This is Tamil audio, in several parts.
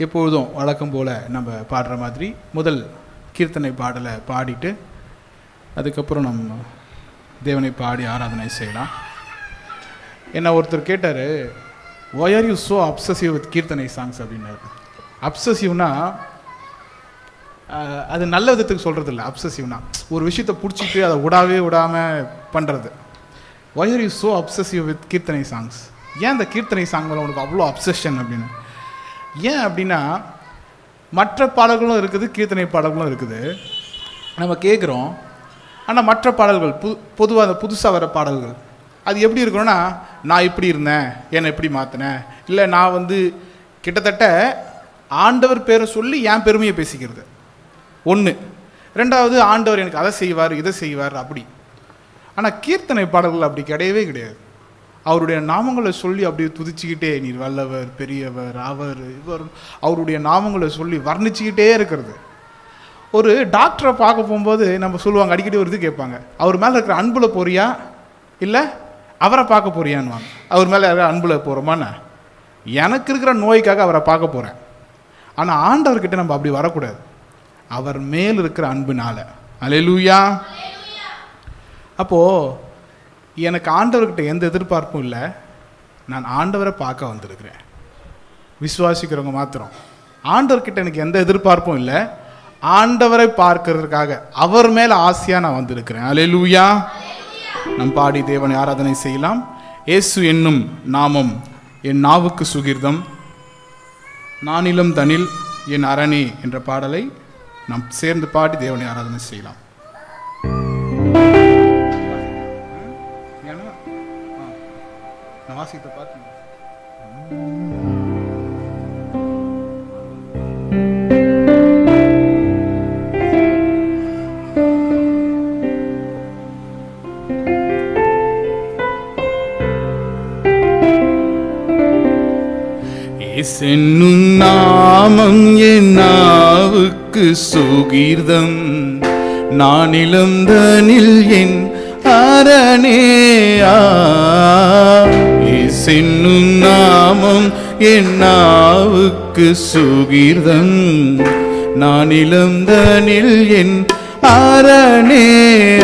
எப்பொழுதும் வழக்கம் போல் நம்ம பாடுற மாதிரி முதல் கீர்த்தனை பாடலை பாடிட்டு அதுக்கப்புறம் நம்ம தேவனை பாடி ஆராதனை செய்யலாம். என்ன ஒருத்தர் கேட்டார், why are you so obsessive with கீர்த்தனை சாங்ஸ் அப்படின்னாரு. அப்சசிவ்னா அது நல்ல விதத்துக்கு சொல்கிறது இல்லை. அப்சசிவ்னா ஒரு விஷயத்தை பிடிச்சிட்டு அதை விடாமல் பண்ணுறது. Why are you so obsessive with கீர்த்தனை சாங்ஸ், ஏன் இந்த கீர்த்தனை சாங் மேலே உனக்கு அவ்வளோ அப்சஷன் அப்படின்னு. ஏன் அப்படின்னா மற்ற பாடல்களும் இருக்குது, கீர்த்தனை பாடல்களும் இருக்குது. நம்ம கேட்குறோம், ஆனால் மற்ற பாடல்கள் பொதுவாக அந்த புதுசாக வர பாடல்கள் அது எப்படி இருக்கணும்னா, நான் இப்படி இருந்தேன், என்னை எப்படி மாற்றினேன், இல்லை நான் கிட்டத்தட்ட ஆண்டவர் பேரை சொல்லி என் பெருமையை பேசிக்கிறது ஒன்று. ரெண்டாவது, ஆண்டவர் எனக்கு அதை செய்வார் இதை செய்வார் அப்படி. ஆனால் கீர்த்தனை பாடல்கள் அப்படி கிடையவே கிடையாது. அவருடைய நாமங்களை சொல்லி அப்படியே துதிச்சுக்கிட்டே, நீர் வல்லவர், பெரியவர், அவர் இவர், அவருடைய நாமங்களை சொல்லி வர்ணிச்சுக்கிட்டே இருக்கிறது. ஒரு டாக்டரை பார்க்க போகும்போது நம்ம சொல்லுவாங்க, அடிக்கடி ஒரு இது கேட்பாங்க, அவர் மேலே இருக்கிற அன்பில் போறியா இல்லை அவரை பார்க்க போறியான்னு. அவர் மேலே இருக்கிற அன்பில் போகிறோமான்னு, எனக்கு இருக்கிற நோய்க்காக அவரை பார்க்க போகிறேன். ஆனால் ஆண்டவர்கிட்ட நம்ம அப்படி வரக்கூடாது, அவர் மேல் இருக்கிற அன்புனால. அல்லேலூயா. அப்போது எனக்கு ஆண்டவர்கிட்ட எந்த எதிர்பார்ப்பும் இல்லை, நான் ஆண்டவரை பார்க்க வந்திருக்கிறேன். விசுவாசிக்கிறவங்க மாத்திரம். ஆண்டவர்கிட்ட எனக்கு எந்த எதிர்பார்ப்பும் இல்லை, ஆண்டவரை பார்க்கறதுக்காக அவர் மேலே ஆசையாக நான் வந்திருக்கிறேன். அல்லேலூயா. நம் பாடி தேவனை ஆராதனை செய்யலாம். இயேசு என்னும் நாமம் என் நாவுக்கு சுகிர்தம், நானிலம் தனில் என் அரணே என்ற பாடலை நாம் சேர்ந்து பாடி தேவனை ஆராதனை செய்யலாம். வாசித்த பார்த்து என்னும் நாமம் என் நாவுக்கு சுகீர்தம், நான் இளந்தனில் என் அரணேயா. என்னும் நாமம் என் நாவுக்கு சுகீர்தம், நான் இளந்தனில் என் அரணேயாம்.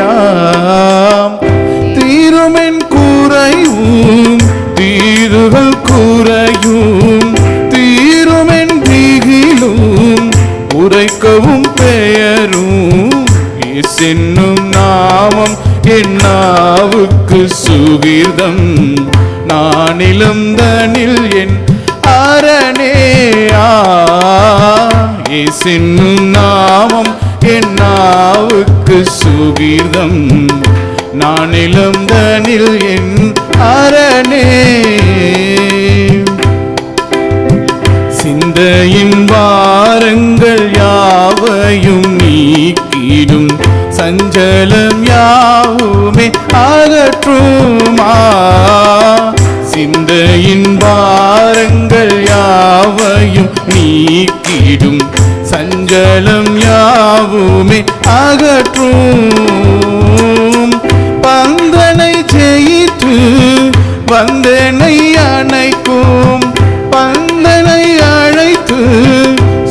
தீருமென் கூரையும் தீருகள் கூரையும், தீருமென் திகிலும் உரைக்கவும் பெயரும். என்னும் நாமம் என் நாவுக்கு சுகீர்தம், நான் இளந்தனில் என் அரணேயா. என்னும் நாமம் என் நாவுக்கு சுகீர்தம், நான் இளந்தனில் என் அரணே. சிந்தையின் வாரங்கள் யாவையும் நீக்கிடும், சஞ்சலம் யாவுமே அகற்றுமா. சிந்தையின் பாரங்கள் யாவையும் நீக்கிடும், சஞ்சலம் யாவுமே அகற்றும். பந்தனை ஜெயித்து வந்தனை அணைக்கும், பந்தனை அழைத்து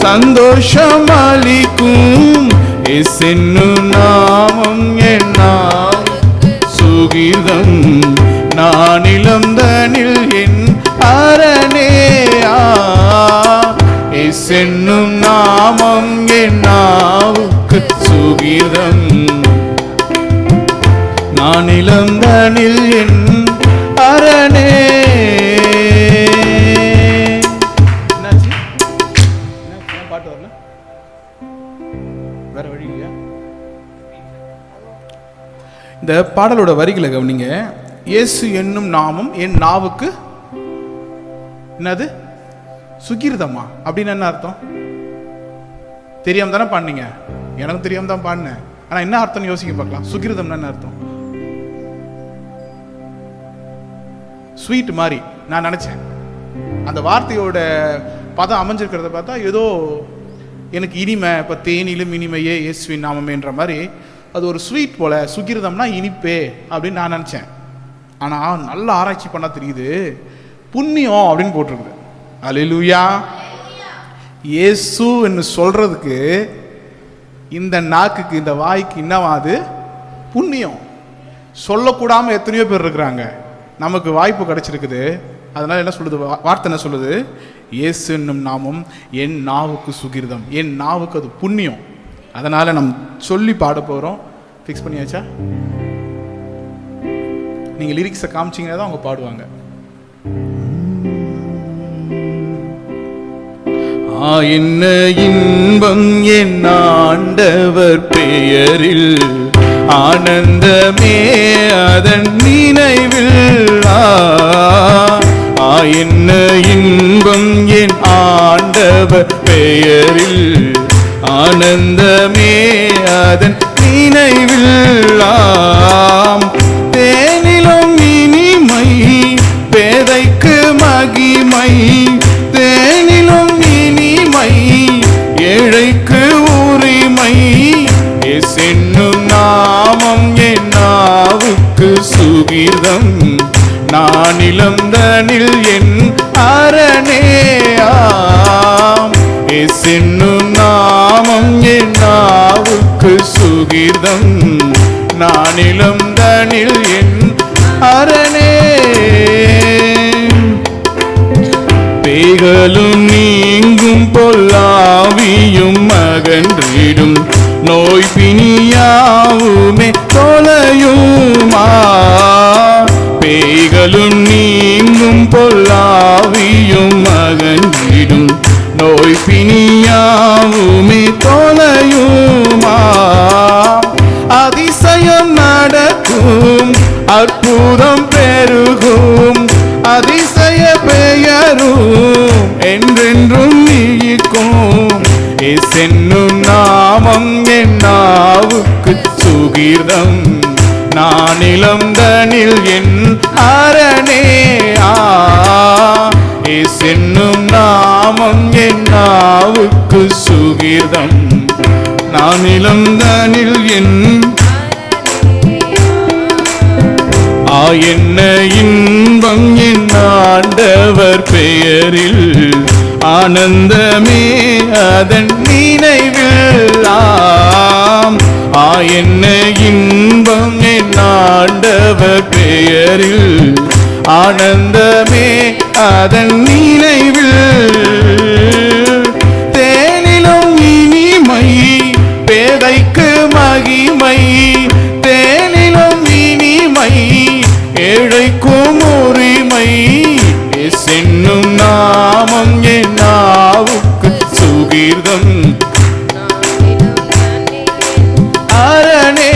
சந்தோஷம் அளிக்கும். என்னும் நாமம் என் நாவுக்கு சுகீர்தம், நான் இளந்தனில் என் அரணேயா. என்னும் நாமம் என் நாவுக்கு சுகீர்தம், நான் இளந்தனில் என் அரணே. பாட்டு வரல, வேற வழி இல்லையா? இந்த பாடலோட வரிகளை கவனிங்க. இயேசு என்னும் நாமம் என் நாவுக்கு என்னது சுகீர்தமா அப்படின்னு என்ன அர்த்தம்? தெரியாம தானே பாடினீங்க, எனக்கு தெரியாம தான் பாடினேன். ஆனா என்ன அர்த்தம் யோசிக்க பார்க்கலாம். சுகீர்தம் என்ன அர்த்தம்? ஸ்வீட் மாதிரி நான் நினைச்சேன். அந்த வார்த்தையோட பதம் அமைஞ்சிருக்கிறத பார்த்தா ஏதோ எனக்கு இனிமை, இப்போ தேனிலும் இனிமையே இயேசுவின் நாமமேன்ற மாதிரி அது ஒரு ஸ்வீட் போல. சுகிர்தம்னா இனிப்பே அப்படின்னு நான் நினச்சேன். ஆனால் நல்ல ஆராய்ச்சி பண்ணால் தெரியுது, புண்ணியம் அப்படின்னு போட்டிருக்குது. அல்லேலூயா. இயேசு என்று சொல்றதுக்கு இந்த நாக்குக்கு, இந்த வாய்க்கு என்னவாது? புண்ணியம். சொல்லக்கூடாம எத்தனையோ பேர் இருக்கிறாங்க. நமக்கு வாய்ப்பு கிடைச்சிருக்குது. அதனால என்ன சொல்லுது வார்த்தை? என்ன சொல்லுது? இயேசு என்னும் நாமம் என் நாவுக்கு சுகிர்தம், என் நாவுக்கு அது புண்ணியம். அதனால நம்ம சொல்லி பாட போறோம். ஃபிக்ஸ் பண்ணியாச்சா? நீங்க லிரிக்ஸை காமிச்சிங்கன்னா தான் அவங்க பாடுவாங்க. என்ன இன்பம் என் ஆண்டவர் பெயரில், ஆனந்தமே அதன் நினைவில். என்ன இன்பம் என் ஆண்டவர் பெயரில், ஆனந்தமே அதன் நினைவில். தேனிலும் இனிமை பேதைக்கு மகிமை, தேனிலும் இனிமை ஏழைக்கு உரிமை. என்னும் நாமம் என் நாவுக்கு சுகிர்தம், நான் இளந்தனில் என் அரணே. என்னும் நாமம் என் நாவுக்கு சுகிர்தம், நான் இளந்தனில் என் அரணே. பேய்களும் நீங்கும் பொல்லாவியும் அகன்றிடும், நோய் பிணியாவுமே தொலையுமா. பேய்களும் நீங்கும் பொல்லாவியும் அகன்றிடும், நோய் பிணியாவுமே தொலையுமா. அதிசயம் நடக்கும், அற்புதம் பெருகும், அதிசய பெயரும் என்றென்றும் நீக்கும். என்னும் நாமம் என் நாவுக்கு சுகிர்தம், நான் இளந்தனில் என் அரணே. என்னும் நாமம் என் நாவுக்கு சுகிர்தம், நான் இளந்தனில் என். என்ன இன்பம் என் ஆண்டவர் பெயரில், ஆனந்தமே அதன் நினைவில். என்ன இன்பம் என் ஆண்டவர் பெயரில், ஆனந்தமே அதன் நினைவில். தேனிலும் இனிமை பேதைக்கு மகிமை, தேனிலும் இனிமை ஏழைக்கும் உரிமை. என்னும் நாமம் என் நாவுக்கு சுகிர்தம், அரணே.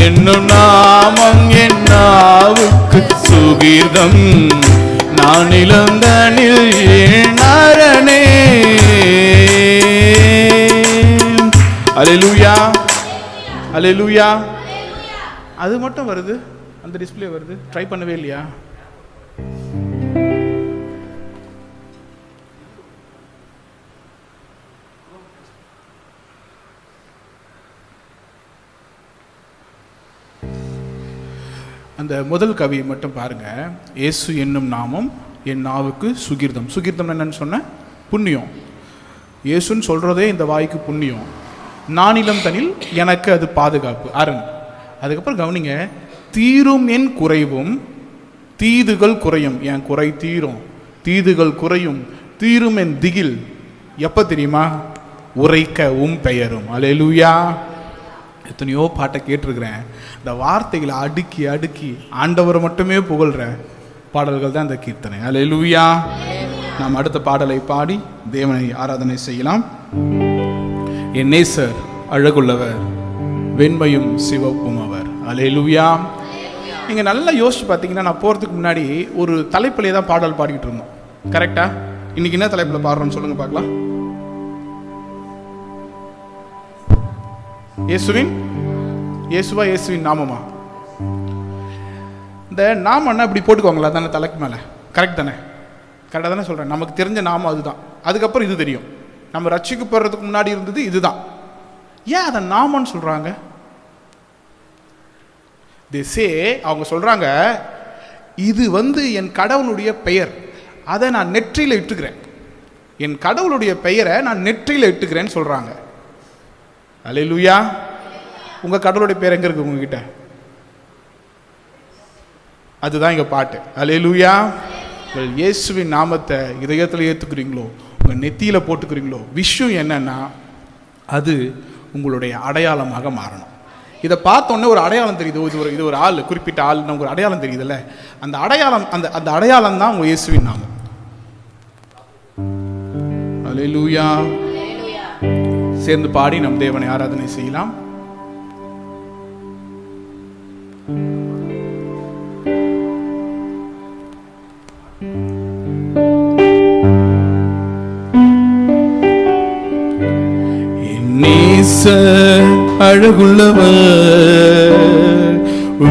என்னும் நாமம் என் நாவுக்கு சுகிர்தம், நான் இளந்தனில் என் அரணே. அல்லேலூயா, அல்லேலூயா. அது மட்டும் வருது, அந்த டிஸ்பிளே வருது. ட்ரை பண்ணவே இல்லையா? அந்த முதல் கவியை மட்டும் பாருங்க. இயேசு என்னும் நாமம் என் நாவுக்கு சுகிர்தம். சுகிர்தம் என்னன்னு சொன்ன? புண்ணியம். இயேசுன்னு சொல்றதே இந்த வாய்க்கு புண்ணியம். நானிலம் தனில் எனக்கு அது பாதுகாப்பு, அரண். அதுக்கப்புறம் கவனிங்க, தீரும் என் குறைவும் தீதுகள் குறையும். என் குறை தீரும், தீதுகள் குறையும், தீரும் என் திகில். எப்ப தெரியுமா? உரைக்க பெயரும். அல்லேலூயா. எத்தனையோ பாட்டை கேட்டிருக்கிறேன். இந்த வார்த்தைகளை அடுக்கி அடுக்கி ஆண்டவரை மட்டுமே புகழ்ற பாடல்கள் தான் இந்த கீர்த்தனை. அல்லேலூயா. நாம் அடுத்த பாடலை பாடி தேவனை ஆராதனை செய்யலாம். என் நேசர் அழகுள்ளவர், வெண்மையும் சிவப்பும் அவர். அல்லேலூயா. நீங்க நல்லா யோசிச்சு பார்த்தீங்கன்னா, நான் போறதுக்கு முன்னாடி ஒரு தலைப்பிலே தான் பாடல் பாடிக்கிட்டு இருந்தோம். கரெக்டா? இன்னைக்கு என்ன தலைப்பில் பாடுறோம்னு சொல்லுங்க பார்க்கலாம். இயேசுவின் நாமமா? இந்த நாமன்னா இப்படி போட்டுக்கோங்களா தானே தலைக்கு மேலே? கரெக்ட் தானே? கரெக்டாக தானே சொல்கிறேன். நமக்கு தெரிஞ்ச நாமம் அதுதான். அதுக்கப்புறம் இது தெரியும். நம்ம ரட்சிக்கப்படுறதுக்கு முன்னாடி இருந்தது இதுதான். ஏன் அதை நாமன்னு சொல்கிறாங்க? அவங்க சொல்கிறாங்க, இது என் கடவுளுடைய பெயர். அதை நான் நெற்றியில் இட்டுக்கிறேன், என் கடவுளுடைய பெயரை நான் நெற்றியில் இட்டுக்கிறேன்னு சொல்கிறாங்க. அல்லேலூயா. உங்கள் கடவுளுடைய பேர் எங்கே இருக்குது உங்ககிட்ட? அதுதான் இங்கே பாட்டு. அல்லேலூயா. உங்கள் இயேசுவின் நாமத்தை இதயத்தில் ஏற்றுக்கிறீங்களோ, உங்கள் நெத்தியில் போட்டுக்கிறீங்களோ, விஷயம் என்னன்னா அது உங்களுடைய அடையாளமாக மாறணும். இதை பார்த்தோன்னே ஒரு அடையாளம் தெரியுது, இது ஒரு ஆள், குறிப்பிட்ட ஆள், நமக்கு ஒரு அடையாளம் தெரியுதுல்ல, அந்த அடையாளம் அந்த அடையாளம் தான் உங்கள் இயேசுவின் நாமம். அல்லேலூயா. சேர்ந்து பாடி நம் தேவனை ஆராதனை செய்யலாம். அழகுள்ளவர்,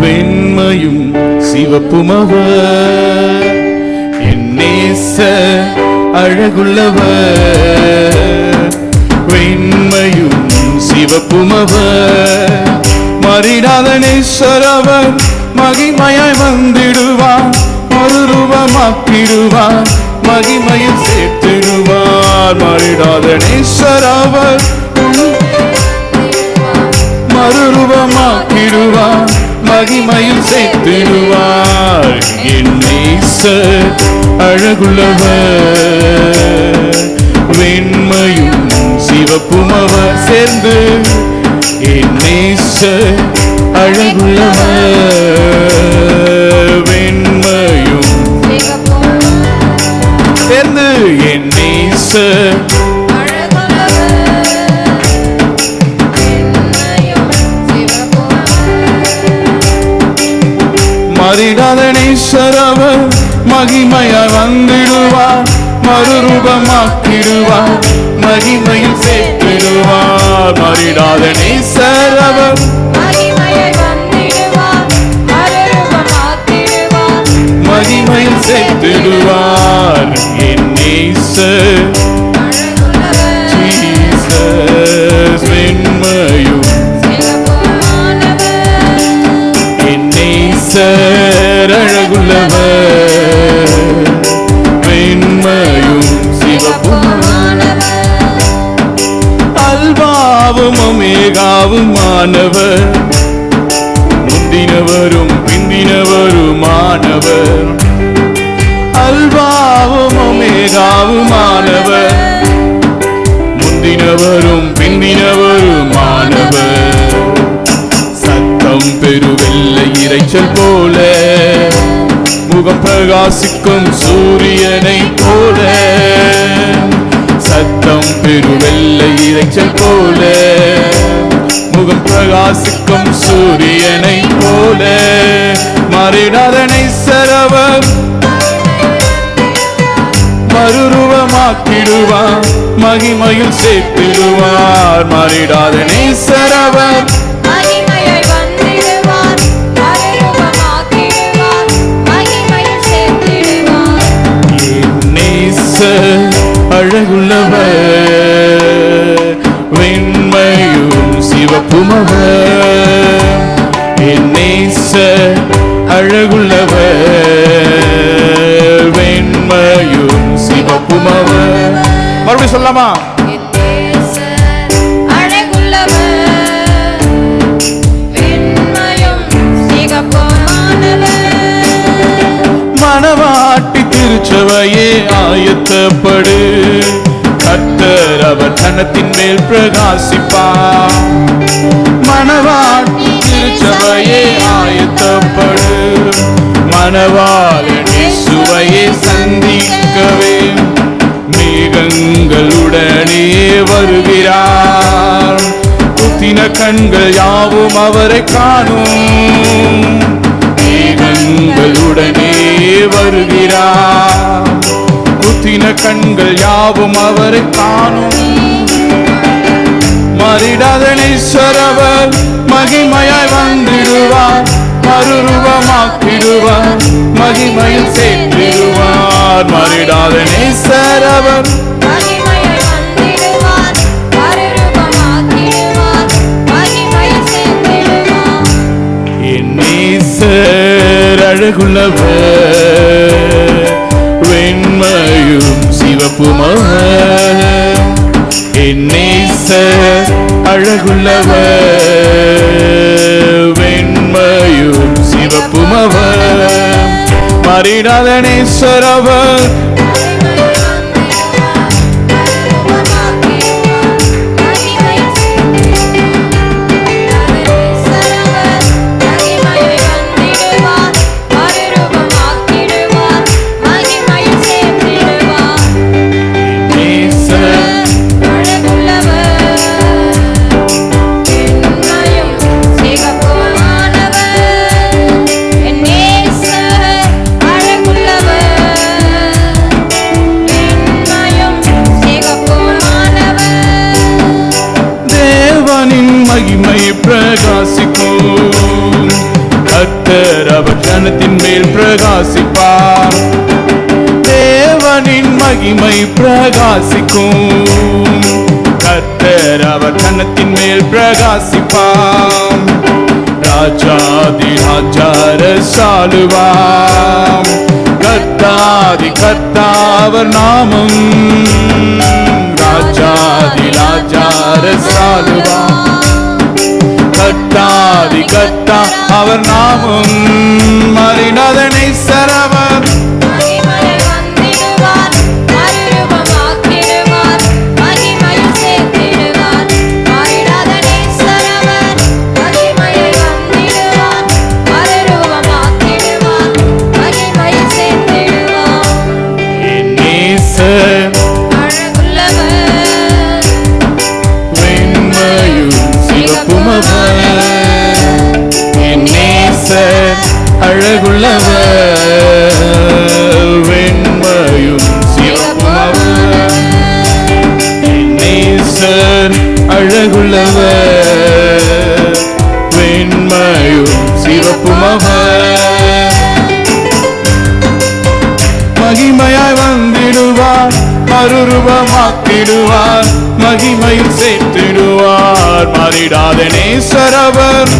வெண்மையும் சிவப்புமவர், என் நேச அழகுள்ளவர், வெண்மையும் சிவப்புமவர், மறிடாத நேசரவர், மகிமையாய் வந்திடுவார், மறுரூபமாக்கிடுவார், மகிமையில் சேர்த்திடுவார், மறிடாத நேசரவர் மறுரூபமாக்கிடுவார், மகிமையில் சேர்த்திடுவார், என் நேசர் அழகுள்ளவர், வெண்மையும் சிவப்புமவர், சேர்ந்து என் நேசர் அழகுள்ளவர், வெண்மையும் சேர்ந்து என் நேசர் மறிடாத நேசரவர், மகிமையாய் வந்திடுவார், மறுரூபமாக்கிடுவார், மகிமையில் சேர்த்திடுவார், மறிடாத நேசரவர், மகிமையில் சேர்த்திடுவார், என் நேசர் ஜீசஸ், வெண்மையும் அழகுள்ளவர், வெண்மையும் சிவப்புமானவர், அல்பாவும் ஒமேகாவுமானவர், முந்தினவரும் பிந்தினவருமானவர், அல்பாவும் ஒமேகாவுமானவர், முந்தினவரும் பிந்தினவருமானவர், பெருவெல்லை இறைச்சல் போல, முகம் பிரகாசிக்கும் சூரியனை போல, சத்தம் பெருவெல்லை இறைச்சல் போல, முகம் பிரகாசிக்கும் சூரியனை போல, மறிடாத நேசரவர், மறுரூபமாக்கிடுவார், மகிமையில் சேர்த்திடுவார், மறிடாத நேசரவர், அழகுள்ளவர், வெண்மையும் சிவப்புமவர், என் நேசர் அழகுள்ளவர், வெண்மையும் சிவப்புமவர். மறுபடியும் சொல்லலாமா? மணவாட்டி திருச்சபையே ஆயத்தப்படு, கர்த்தர் அவர் தனத்தின் மேல் பிரகாசிப்பார், மணவாட்டி திருச்சபையே ஆயத்தப்படு, மணவாளன் இயேசுவையே சந்திக்கவே மேகங்களுடனே வருகிறார், குத்தின கண்கள் யாவும் அவரை காணும், மேகங்களுடனே வருகிறார், குத்தின கண்கள் யாவும் அவரை காணும், மறிடாத நேசரவர், மகிமையாய் வந்திடுவார், மறுரூபமாக்கிடுவார், மகிமையில் சேர்த்திடுவார், மறிடாத நேசரவர், என் நேசர் அழகுள்ளவர், வெண்மை சிறப்புமவர், என் நேசர் அழகுள்ளவர், வெண்மையும் சிறப்புமவர், மாறிடாத நேசர் அவர், மகிமை பிரகாசிக்கும், கர்த்தர் அவர் ஜனத்தின் மேல் பிரகாசிப்பார். தேவனின் மகிமை பிரகாசிக்கும், கர்த்தர் அவர் ஜனத்தின் மேல் பிரகாசிப்பார். ராஜாதி ராஜார சாலுவாம், கர்த்தாதி கர்த்தாவர் நாமம், ராஜாதி ராஜார சாலுவாம், கர்த்தாதி கர்த்தா அவர் நாமம், மாறிடாத நேசர் அவர், என் நேசர் அழகுள்ளவர், வெண்மையும் சிறப்புமவர், என் நேசர் அழகுள்ளவர், வெண்மையும் சிறப்புமவர், மகிமையாய் வந்திடுவார், மறுரூபமாக்கிடுவார், மகிமையில் சேர்த்திடுவார், மாறிடாத நேசர் அவர்,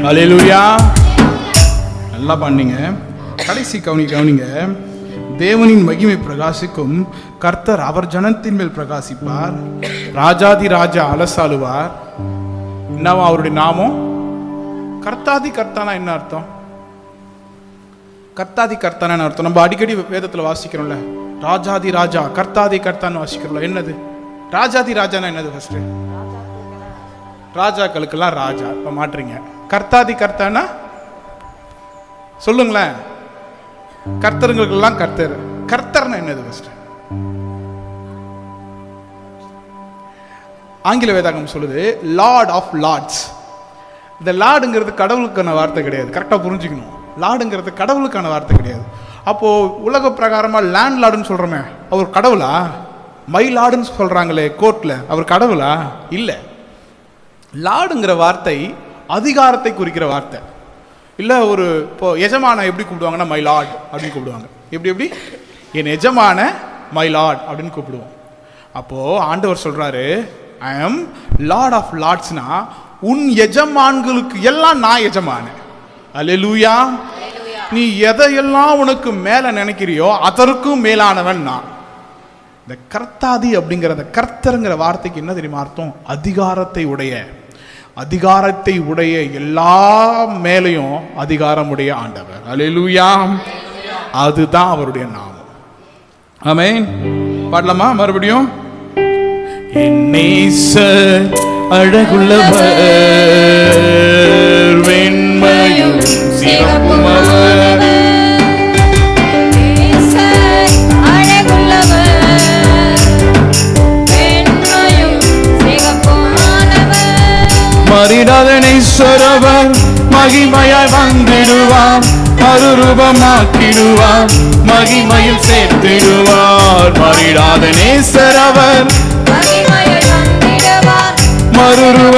அல்லேலூயா. நல்லா பண்ணீங்க. கடைசி கவனிங்க. தேவனின் மகிமை பிரகாசிக்கும், கர்த்தர் அவர் ஜனத்தின் மேல் பிரகாசிப்பார், ராஜாதி ராஜா அலசாலுவார். என்னவா அவருடைய நாமம்? கர்த்தாதி கர்த்தானா என்ன அர்த்தம்? கர்த்தாதி கர்த்தானா என்ன அர்த்தம்? நம்ம அடிக்கடி வேதத்தில் வாசிக்கிறோம்ல, ராஜாதி ராஜா கர்த்தாதி கர்த்தான்னு வாசிக்கிறோம்ல. என்னது ராஜாதி ராஜானா என்னது? ஃபர்ஸ்ட் ராஜாக்களுக்கெல்லாம் ராஜா, இப்ப மாற்றுறீங்க. கர்த்தாதி கர்த்தானா சொல்லுங்களேன். கர்த்தருங்களுக்கெல்லாம் கர்த்தர். கர்த்தர்னா என்னது? ஃபர்ஸ்ட் ஆங்கில வேதாகம் சொல்லுது லார்ட் ஆஃப் லார்ட்ஸ். இந்த லார்டுங்கிறது கடவுளுக்கான வார்த்தை கிடையாது. கரெக்டாக புரிஞ்சுக்கணும். லார்டுங்கிறது கடவுளுக்கான வார்த்தை கிடையாது. அப்போ உலக பிரகாரமா லேண்ட் லார்டுன்னு சொல்றோமே, அவர் கடவுளா? மை லார்டுன்னு சொல்றாங்களே கோர்ட்ல, அவர் கடவுளா? இல்லை. லார்டுங்கிற வார்த்தை அதிகாரத்தை குறிக்கிற வார்த்தை. இல்லை ஒரு இப்போ எஜமான எப்படி கூப்பிடுவாங்கன்னா மை லார்ட் அப்படின்னு கூப்பிடுவாங்க. எப்படி என் எஜமான மை லார்ட் அப்படின்னு கூப்பிடுவோம். அப்போது ஆண்டவர் சொல்கிறாரு, ஐ எம் லார்ட் ஆஃப் லார்ட்ஸ்னா உன் எஜமான்களுக்கு எல்லாம் நான் எஜமான. அல்லேலூயா. நீ எதையெல்லாம் உனக்கு மேலே நினைக்கிறியோ அதற்கும் மேலானவன் நான். இந்த கர்த்தாதி அப்படிங்கிற அந்த கர்த்தருங்கிற வார்த்தைக்கு என்ன தெரியுமா அர்த்தம்? அதிகாரத்தை உடைய. அதிகாரத்தை உடைய, எல்லா மேலையும் அதிகாரமுடைய ஆண்டவர். அல்லேலூயா. அதுதான் அவருடைய நாமம். ஆமென். பாடலாமா மறுபடியும்? என் நேசர் அழகுள்ளவர், வெண்மையும் சிறப்புமவர், மறிடாத நேசரவர், மகிமையாய் வந்திடுவார், மறுரூபமாக்கிடுவார், மகிமையில் சேர்த்திடுவார். மறிடாத நேசரவர், மகிமையாய் வந்திடுவார்,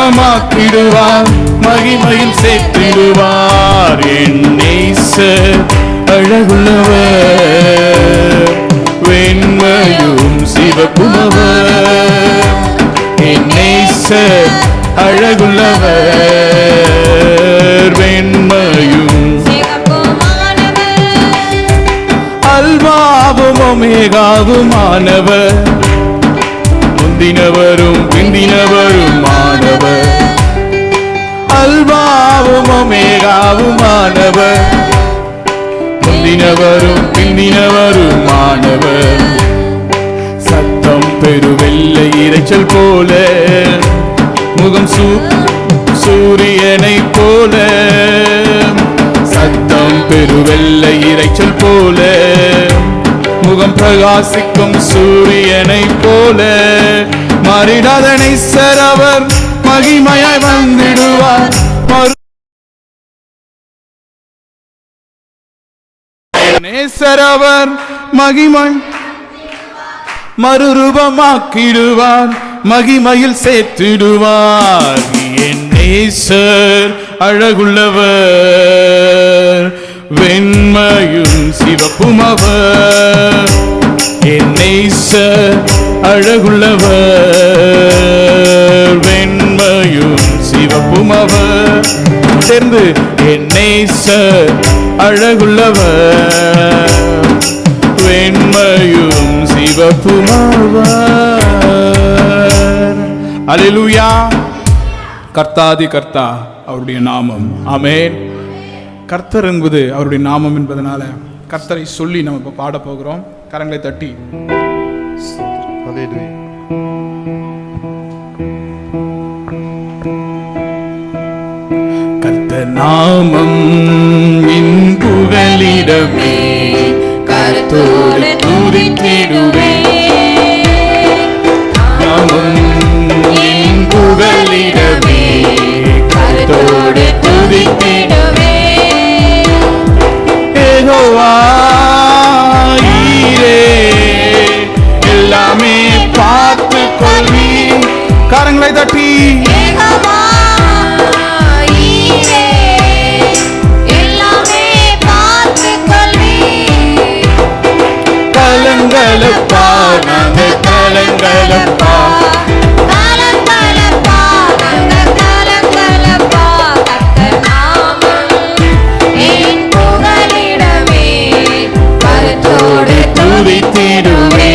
மறுரூபமாக்கிடுவார், மகிமையில் சேர்த்திடுவார். என் நேசர் அழகுள்ளவர், வெண்மையும் சிவப்புமவர். என் நேசர் அழகுள்ளவர், வெண்மையும் அல்வாவும் ஒமேகாவுமானவர், முந்தினவரும் பிந்தினவரும் மாணவர். அல்வாவும் ஒமேகாவுமானவர், முந்தினவரும் பிந்தினவரும் மாணவர். சத்தம் பெருவெல்லை இரைச்சல் போல, முகம் சூரியனை போல. சத்தம் பெருவெல்லை இரைச்சல் போல, முகம் பிரகாசிக்கும் சூரியனை போல. மாறிடாத நேசர் அவர், மகிமையாய் வந்திடுவார். நேசர் அவர், மகிமை மறுரூபமாக்கிடுவார், மகிமையில் சேர்த்திடுவார். என் நேசர் அழகுள்ளவர், வெண்மையும் சிவப்புமவர். என் நேசர் அழகுள்ளவர், வெண்மையும் சிவப்புமவர். சேர்ந்து என் நேசர் அழகுள்ளவர், வெண்மையும் சிவப்புமவர். அல்லேலூயா. கர்த்தாதி கர்த்தா அவருடைய நாமம். ஆமென். கர்த்தர் என்பது அவருடைய நாமம் என்பதனால கர்த்தரை சொல்லி நம்ம இப்ப பாட போகிறோம். கரங்களை தட்டி கர்த்தர் நாமம் என் புகலிடமே, கர்த்தரோடு துதித்திடுவே. நாமம் என் புகலிடமே, கர்த்தரோடு துதித்திடுவே. யெகோவா ஈரே, எல்லாமே பார்த்து கொள்வி. கரங்களை தட்டி கலங்களப்பா, நாங்கள் கலங்களப்பா, துதித்திடுவே.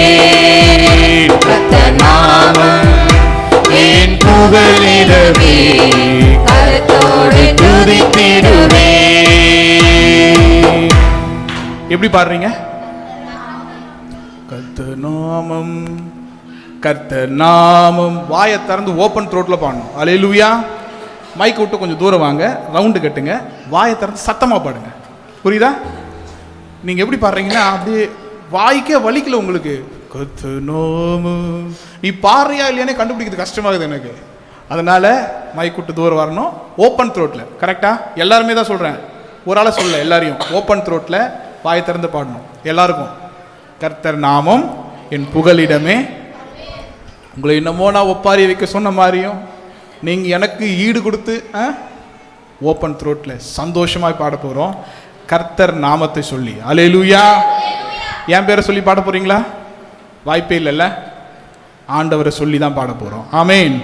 கர்த்தர் நாமம் என் புகலிடமே, கர்த்தரோடு துதித்திடுவே. எப்படி பாடுறீங்க? கர்த்தர் நாமம், கர்த்தர் நாமம். வாயை திறந்து ஓப்பன் த்ரோட்ல பாடணும். அல்லேலூயா. மைக் விட்டு கொஞ்சம் தூரம் வாங்க, ரவுண்டு கட்டுங்க, வாயை திறந்து சத்தமா பாடுங்க. புரியுதா? நீங்க எப்படி பாடுறீங்கன்னா அப்படியே வாய்க்கே வலிக்கல உங்களுக்கு. கர்த்தர் நாமம். நீ பாடுறியா இல்லையானே கண்டுபிடிக்கிறது கஷ்டமாகுது எனக்கு. அதனால மைக் விட்டு தூரம் வரணும், ஓப்பன் த்ரோட்ல. கரெக்டா? எல்லாருமே தான் சொல்றேன், ஒரு ஆளை சொல்ல, எல்லாரையும் ஓப்பன் த்ரோட்ல வாயை திறந்து பாடணும் எல்லாருக்கும். கர்த்தர் நாமம் என் புகலிடமே. உங்களை என்னமோ நான் ஒப்பாரி வைக்க சொன்ன மாதிரியும் நீங்க எனக்கு ஈடு கொடுத்து ஓப்பன் த்ரோட்ல சந்தோஷமாய் பாட போறோம். கர்த்தர் நாமத்தை சொல்லி. அல்லேலூயா. என் பேரை சொல்லி பாட போறீங்களா? வாய்ப்பே இல்லைல்ல. ஆண்டவரை சொல்லி தான் பாட போறோம். ஆமென்.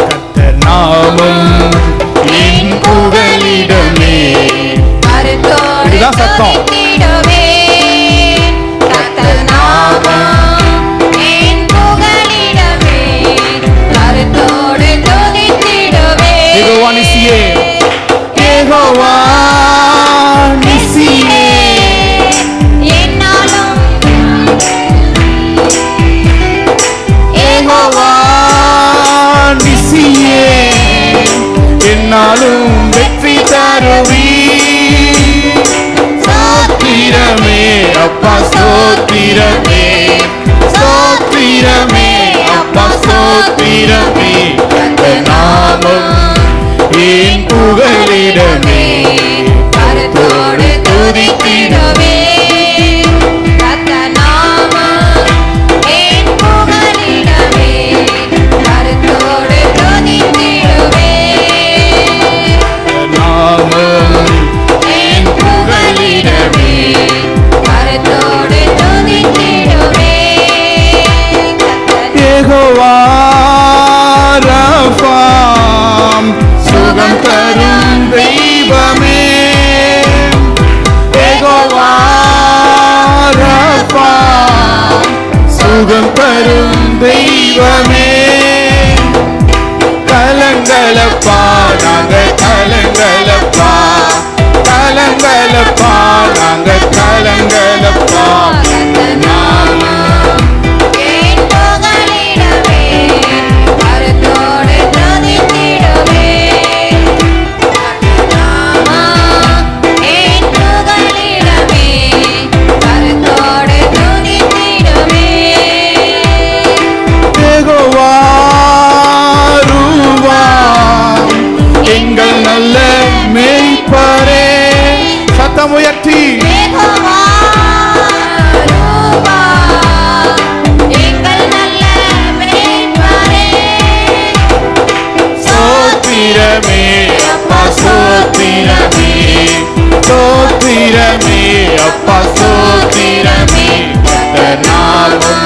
கர்த்தர் நாமம் என் புகலிடமே. இதுதான் சத்தம். கர்த்தர் நாமம் என் புகலிடமே, கர்த்தரோடு துதித்திடுவே. யெகோவா நிசியே, யெகோவா நிசியே, என்னாலும் யெகோவா நிசியே, என்னாலும் வெற்றி தருவி. சாத்திரமே யெகோவா ரஃபா, சுகம் தரும் தெய்வமே. யெகோவா ரஃபா, சுகம் தரும் தெய்வமே. கலங்களப்பா நாங்க கலங்களப்பா, கலங்களப்பா நாங்க கலங்களப்பா. எங்கள் நல்ல மேய்ப்பரே, சத்தமுயர்த்தி சோத்திரமே அப்பா சோத்திரமே, சோத்திரமே அப்பா சோத்திரமே. நாளும்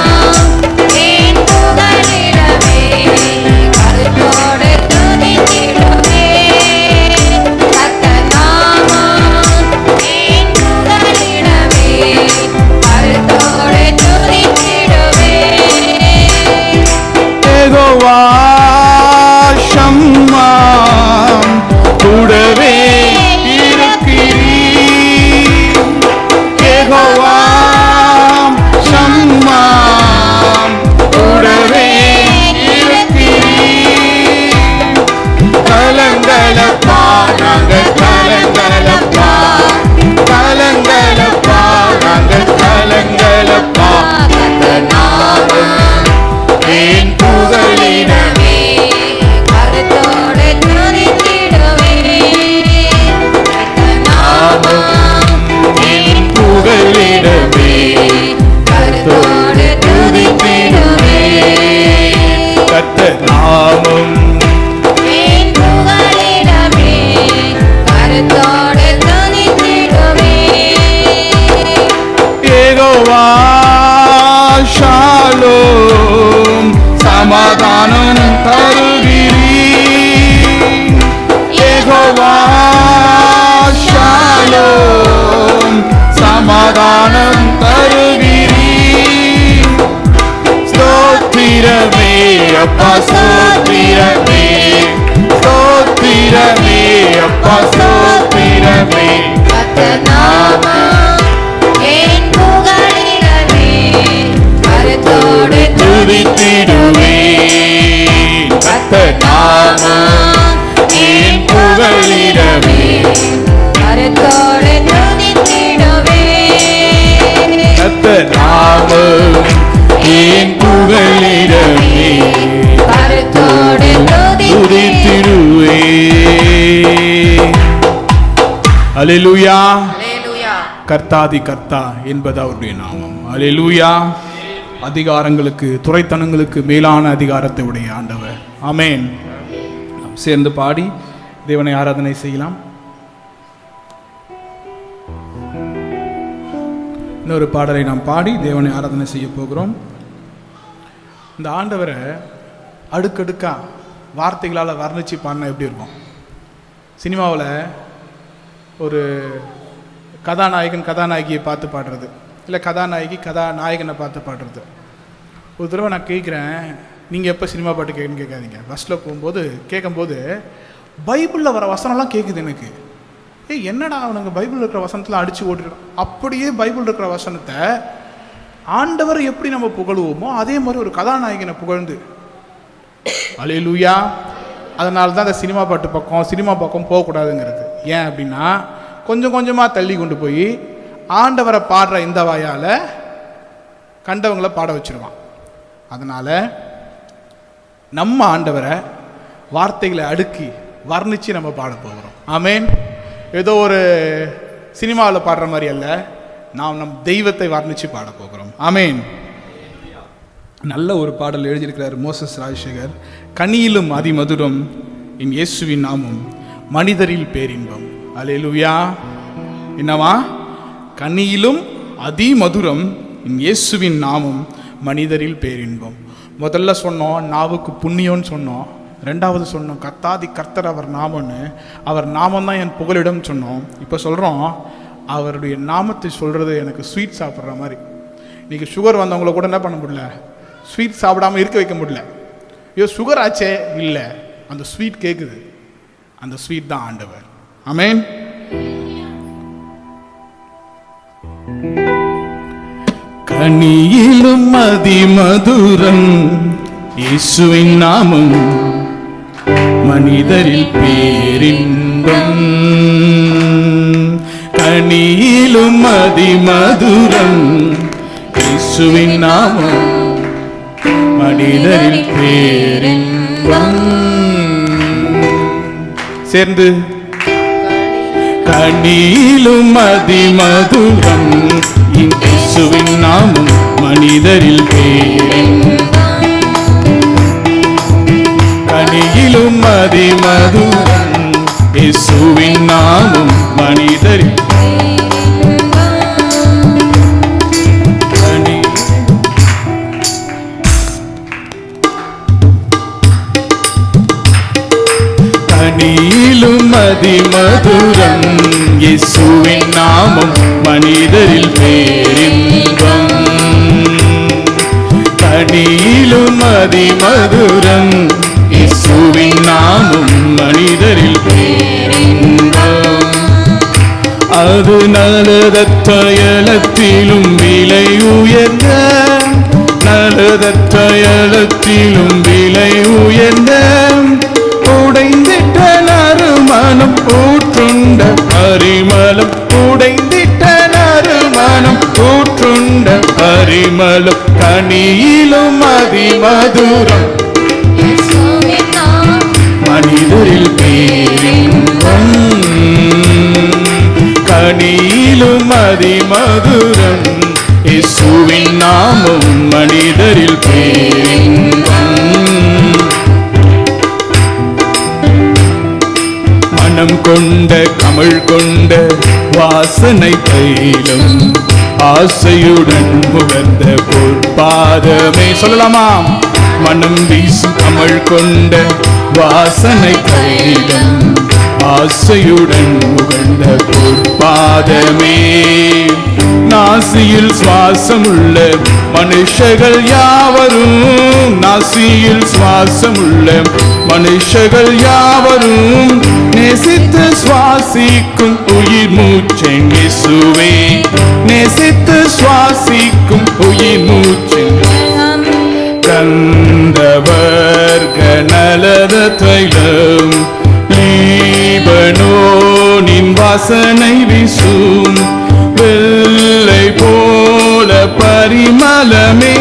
யெகோவா ஷம்மா, கூடவே இருக்கிறீர். யெகோவா ஷம்மா, கூடவே இருக்கிறீர். கலங்களப்பா நாங்க கலங்களப்பா, கலங்களப்பா நாங்க கலங்களப்பா. என் புகழிடமே கருத்தோடு துதித்திடுவே, என் புகழிடமே கருத்தோடு துதித்திடுவே. கர்த்தர் நாமம் என் புகழிடமே கருத்தோடு துதித்திடுவே. யெகோவா ஷாலோம், சமாதானம் தருகிறீர். யெகோவா ஷாலோம், சமாதானம் தருகிறீர். ஸ்தோத்திரமே அப்பா ஸ்தோத்திரமே, ஸ்தோத்திரமே அப்பா ஸ்தோத்திரமே. துதித்திடுவே கர்த்தர் நாமம் என் புகழிடமே, கருத்தோடு துதித்திடுவே. கர்த்தர் நாமம் என் புகழிடமே, கருத்தோடு துதித்திடுவே. அல்லேலூயா. கர்த்தாதி கர்த்தா என்பது அவருடைய நாமம். அல்லேலூயா. அதிகாரங்களுக்கு துரைத்தனங்களுக்கு மேலான அதிகாரத்தை உடைய ஆண்டவர். ஆமென். சேர்ந்து பாடி தேவனை ஆராதனை செய்யலாம். இன்னொரு பாடலை நாம் பாடி தேவனை ஆராதனை செய்ய போகிறோம். இந்த ஆண்டவரை அடுக்கடுக்கா வார்த்தைகளால் வர்ணிச்சு பாடினா எப்படி இருக்கும்? சினிமாவில் ஒரு கதாநாயகன் கதாநாயகியை பார்த்து பாடுறது, இல்லை கதாநாயகி கதாநாயகனை பார்த்து பாடுறது. ஒரு தடவை நான் கேட்குறேன், நீங்கள் எப்போ சினிமா பாட்டு கேட்குன்னு கேட்காதீங்க. பஸ்ஸில் போகும்போது கேட்கும்போது பைபிளில் வர வசனம்லாம் கேட்குது எனக்கு. என்னடா அவனுங்க பைபிள் இருக்கிற வசனத்தில் அடித்து ஓட்டிருக்கோம். அப்படியே பைபிள் இருக்கிற வசனத்தை ஆண்டவர் எப்படி நம்ம புகழுவோமோ அதே மாதிரி ஒரு கதாநாயகனை புகழ்ந்து அல்லேலூயா. அதனால தான் அந்த சினிமா பக்கம் போகக்கூடாதுங்கிறது. ஏன் அப்படின்னா கொஞ்சம் கொஞ்சமாக தள்ளி கொண்டு போய் ஆண்டவரை பாடுற இந்த வாயால் கண்டவங்களை பாட வச்சிருவான். அதனால் நம்ம ஆண்டவரை வார்த்தைகளை அடுக்கி வர்ணித்து நம்ம பாட போகிறோம். ஆமேன். ஏதோ ஒரு சினிமாவில் பாடுற மாதிரி அல்ல, நாம் நம் தெய்வத்தை வர்ணித்து பாட போகிறோம். ஆமேன். நல்ல ஒரு பாடல் எழுதியிருக்கிறார் மோசஸ் ராஜசேகர். கனியிலும் அதிமதுரம் என் இயேசுவின் நாமம், மனிதரில் பேரின்பம். அல்லேலூயா. என்னவா? கனியிலும் அதிமதுரம் என் இயேசுவின் நாமம், மனிதரில் பேரின்பம். முதல்ல சொன்னோம் நாவுக்கு புண்ணியம்னு சொன்னோம். ரெண்டாவது சொன்னோம் கர்த்தாதி கர்த்தர் அவர் நாமம்னு. அவர் நாமம்தான் என் புகலிடம் சொன்னோம். இப்போ சொல்கிறோம் அவருடைய நாமத்தை சொல்கிறது எனக்கு ஸ்வீட் சாப்பிட்ற மாதிரி. இன்றைக்கி சுகர் வந்தவங்கள கூட என்ன பண்ண முடியல, ஸ்வீட் சாப்பிடாமல் இருக்க வைக்க முடியல. ஐயோ சுகர் ஆச்சே, இல்லை, அந்த ஸ்வீட் கேட்குது. அந்த ஸ்வீட் தான் ஆண்டவர். ஆமென். கனியிலும் அதிமதுரம் இயேசுவின் நாமம், மனிதரில் பேரின்பம். கனியிலும் அதிமதுரம் இயேசுவின் நாமம், மனிதரில் பேரின்பம். சேர்ந்து கனியிலும் அதிமதுரம் இயேசுவின் நாமம், மனிதரில் பேரின்பம். கனியிலும் அதிமதுரம் இயேசுவின் நாமம், மனிதரில் கனியிலும் அதிமதுரம் இயேசுவின் நாமம், மனிதரில் பேரின்பம். கனியிலும் அதிமதுரம் இயேசுவின் நாமம், மனிதரில் பேரின்பம். அது நலதற்ற ஏலத்திலும் விலை உயர்ந்த, நலதற்ற ஏலத்திலும் விலை உயர்ந்த, உடைந்திட்ட நறுமணம் ஊற்றுண்ட பரிமளம், உடைந்திட்ட நறுமணம் ஊற்றுண்ட பரிமளம். கனியிலும் அதிமதுரம் மனிதரில் பேரின்பம். கனியிலும் அதிமதுரம் இயேசுவின் நாமம், மனிதரில் பேரின்பம். மனம் கொண்ட கமழ் கொண்ட வாசனை தைலம், ஆசையுடன் முகர்ந்த பொற்பாதமே. சொல்லலாமா? மனம் வீசும் கமழ் கொண்ட வாசனை தைலம், ஆசையுடன் முகர்ந்த பொற்பாதமே. நாசியில் சுவாசமுள்ள மனுஷர்கள் யாவரும், நாசியில் சுவாசமுள்ள மனுஷர்கள் யாவரும், நேசித்து சுவாசிக்கும் உயிர் மூச்சென் இயேசுவே, நேசித்து சுவாசிக்கும் உயிர் மூச்சென். கந்தவர்க நலத தைலம், லீபனோனின் வாசனை வீசும், வெள்ளை போல பரிமளமே.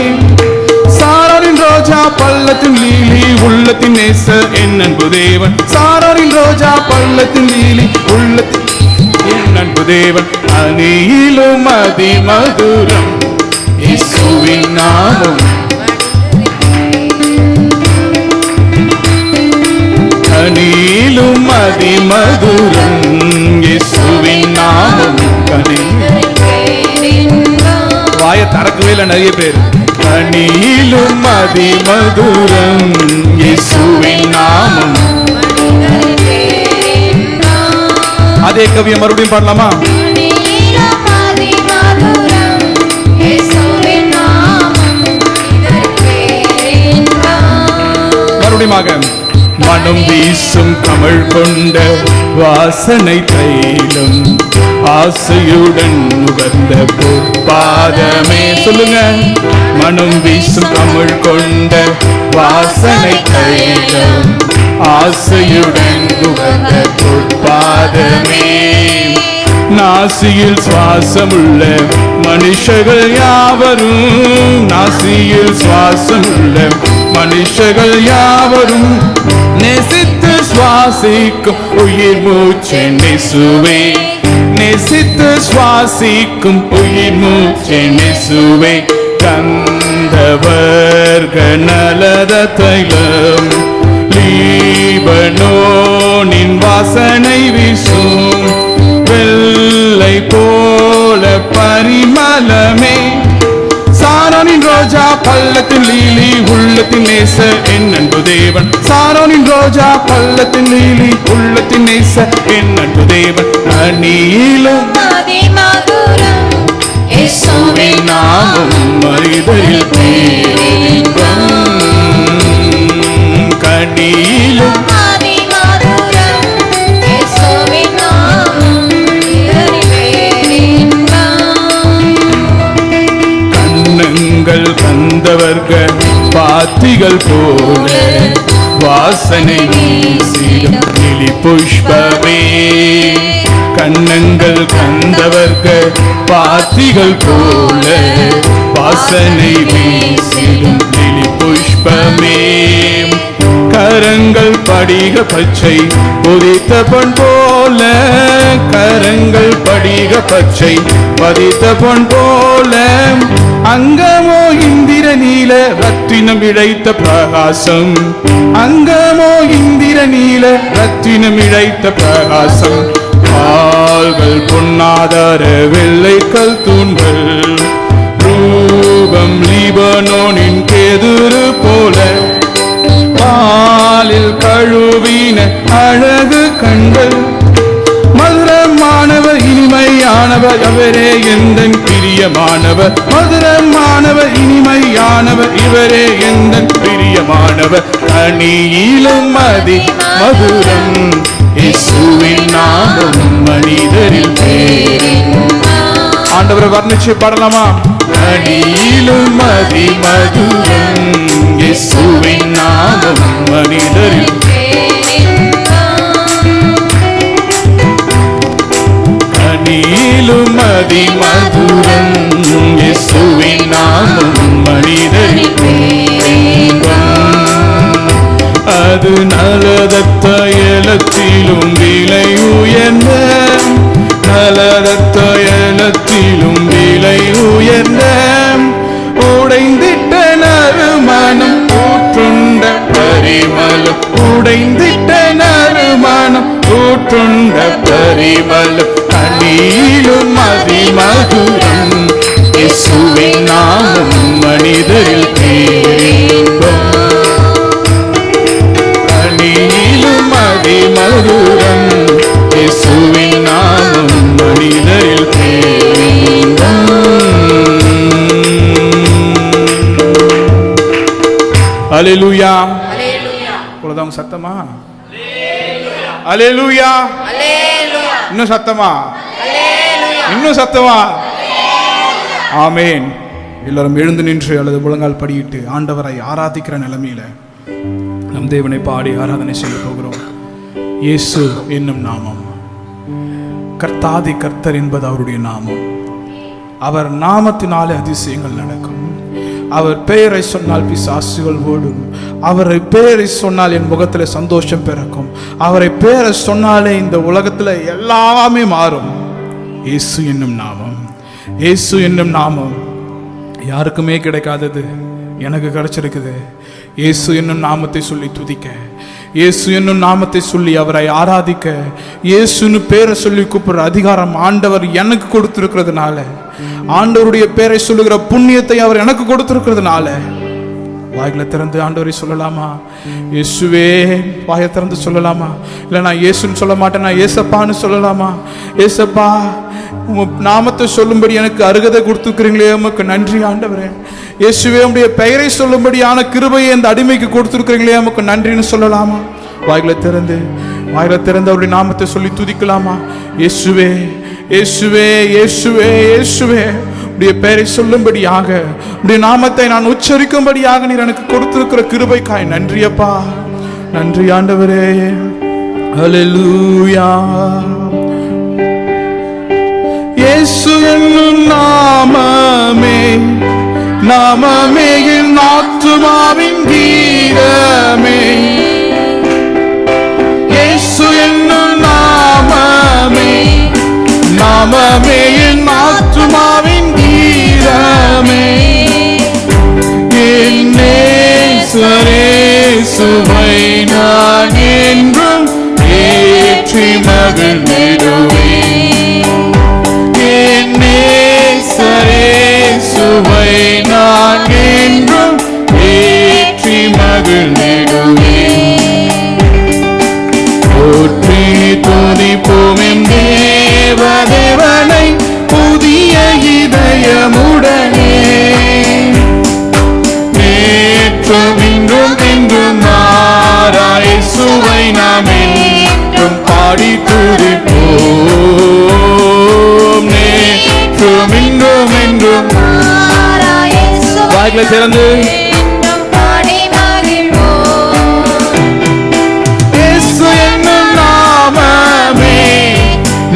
சாராரின் ரோஜா பள்ளத்தின் லீலி, உள்ளத்தின் நேச என் அன்பு தேவன். சாராரின் ரோஜா பள்ளத்தின் லீலி, உள்ளத்தின் என் அன்பு தேவன். அணியிலும் அதிமதுரம் இயேசுவின் நாமம், கனியிலும் அதிமதுரம் இயேசுவின் நாமம். வாயை திறக்கவே இல்லை நிறைய பேர். கனியிலும் அதிமதுரம் இயேசுவின் நாமம். அதே கவியை மறுபடியும் பாடலாமா? மறுபடியும் மனம் வீசும் கமழ் கொண்ட வாசனை தைலம், ஆசையுடன் நுகர்ந்த பொற்பாதமே. சொல்லுங்க. மனம் வீசும் கமழ் கொண்ட வாசனை தைலம், ஆசையுடன் நுகர்ந்த பொற்பாதமே. நாசியில் சுவாசமுள்ள மனுஷர்கள் யாவரும், நாசியில் சுவாசமுள்ள மனுஷர்கள் யாவரும், நேசித்து சுவாசிக்கும் உயிர் மூச்சென் இயேசுவே, நேசித்து சுவாசிக்கும் உயிர் மூச்சென் இயேசுவே. கந்தவர்க நலத தைலம், லீபனோனின் வாசனை வீசும், வெள்ளை போல பரிமளமே. சாரானின் ரோஜா பள்ளத்தின் லீலி, உள்ளத்தின் உள்ளத்தின் நேச என் அன்பு தேவன். சாரோனின் ரோஜா பள்ளத்தின் லீலி உள்ளத்தின் நேச என் அன்பு தேவன். கனியிலும் நாமும் மனிதரில் பேரின்பம். கனியிலும் கண்ணங்கள் கந்தவர்கள் பாத்திகள் போல வாசனை வீசிடும் கிளி புஷ்பமே. கண்ணங்கள் கந்தவர்கள் பாத்திகள் போல வாசனை வீசிடும் கிளி புஷ்பமே. கரங்கள் படிக பச்சை பொதித்த பொன் போல, கரங்கள் படிக பச்சை பதித்த பொன் போல. அங்கமோ இந்திர நீல ரத்தினம் இழைத்த பிரகாசம், அங்கமோ இந்திர நீல ரத்தினம் இழைத்த பிரகாசம். கால்கள் பொன்னாதார வெள்ளைக்கல் தூண்கள், ரூபம் லீபனோனின் கேதுரு போல. பாலில் கழுவின அழகு கண்கள், மதுரமானவர் இனிமையானவர் அவரே எந்தன் பிரியமானவர். மதுரமானவர் இனிமையானவர் இவரே எந்தன் பிரியமானவர். கனியிலும் மதி மதுரம் இயேசுவின் நாமம் மனிதரில் பேரின்பம். ஆண்டவரை வர்ணிச்சு பாடலாமா? கனியிலும் மதி மதுரம் இயேசுவின் நாமம் மனிதரில். கனியிலும் மதி மதுரம் இயேசுவின் நாமம் மனிதரில் பேரின்பம். அது நலதத்த ஏலத்திலும் விலை உயர்ந்த, நலதத்த ஏலத்திலும் விலை உயர்ந்த. உடைந்திட்ட நறுமணம் ஊற்றுண்ட பரிமளம், உடைந்திட்ட நறுமணம் ஊற்றுண்ட பரிமளம். கனியிலும் மதி மதுரம் இயேசுவின் நாமம் மனிதரில் பேரின்பம். கனியிலும் மதி மதுரம் இயேசுவின் நாமம் மனிதரில் பேரின்பம். அல்லேலூயா. அவ்வளவுதான் சத்தமா? அல்லேலூயா. இன்னும் சத்தமா? இன்னும் சத்தமா? ஆமென். எல்லாரும் எழுந்து நின்று அல்லது முழங்கால் படியிட்டு ஆண்டவரை ஆராதிக்கிற நிலைமையில நம் தேவனை பாடி ஆராதனை செய்ய போகிறோம். இயேசு என்னும் நாமம், கர்த்தாதி கர்த்தர் என்பது அவருடைய நாமம். அவர் நாமத்தினாலே அதிசயங்கள் நடக்கும். அவர் பெயரை சொன்னால் பிசாசுகள் ஓடும். அவரை பெயரை சொன்னால் என் முகத்தில் சந்தோஷம் பிறக்கும். அவரை பெயரை சொன்னாலே இந்த உலகத்தில் எல்லாமே மாறும். இயேசு என்னும் நாமம், இயேசு என்னும் நாமம் யாருக்குமே கிடைக்காதது எனக்கு கிடைச்சிருக்குது. இயேசு என்னும் நாமத்தை சொல்லி துதிக்க, இயேசு என்னும் நாமத்தை சொல்லி அவரை ஆராதிக்க, இயேசுன்னு பேரை சொல்லி கூப்பிடுற அதிகாரம் ஆண்டவர் எனக்கு கொடுத்திருக்கிறதுனால, ஆண்டவருடைய பேரை சொல்லுகிற புண்ணியத்தை அவர் எனக்கு கொடுத்திருக்கிறதுனால வாய்களை திறந்து ஆண்டவரை சொல்லலாமா? இயேசுவே வாயை திறந்து சொல்லலாமா? இல்லை நான் இயேசுன்னு சொல்ல மாட்டேன், நான் ஏசப்பான்னு சொல்லலாமா? ஏசப்பா, நாமத்தை சொல்லும்படி எனக்கு அருகதை கொடுத்துருக்கிறீங்களே, உமக்கு நன்றி ஆண்டவரே. இயேசுவே, உடைய பெயரை சொல்லும்படியான கிருபையை இந்த அடிமைக்கு கொடுத்துருக்கிறீங்களே, உமக்கு நன்றின்னு சொல்லலாமா? வாய்களை திறந்து அவருடைய நாமத்தை சொல்லி துதிக்கலாமா? இயேசுவே, இயேசுவே, இயேசுவே, இயேசுவே, உடைய பெயரை சொல்லும்படியாக, உடைய நாமத்தை நான் உச்சரிக்கும்படியாக நீர் எனக்கு கொடுத்திருக்கிற கிருபைக்காய் நன்றி அப்பா, நன்றி ஆண்டவரே. ஹல்லேலூயா. இயேசு என்னும் நாமமே, நாமமே என் ஆத்துமாவின் கீதமே. இயேசு என்னும் நாமமே, நாமமே என் ஆத்துமாவின் கீதமே. என் இயேசுவை நான் என்றும் ஏற்றி மகிழ்ந்திடுவேன். என் இயேசுவை நான் என்றும் ஏற்றி திறந்து இயேசு என்னும் நாமமே,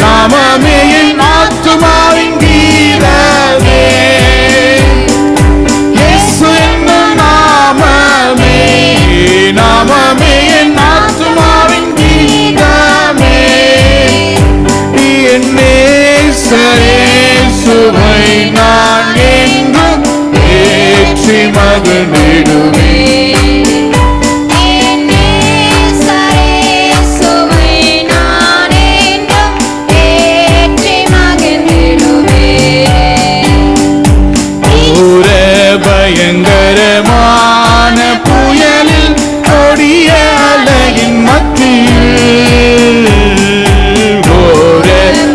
நாமமே என் ஆத்துமாவின் கீதமே. இயேசு என்னும் நாமமே, நாமமே என் ஆத்துமாவின் கீதமே. என் நேசரேசுவை நான் என்றும் ஏற்றி மகிழ்ந்திடுவேன். பயங்கரமான புயலில் கொடிய அலையின் மத்தியில், ஓர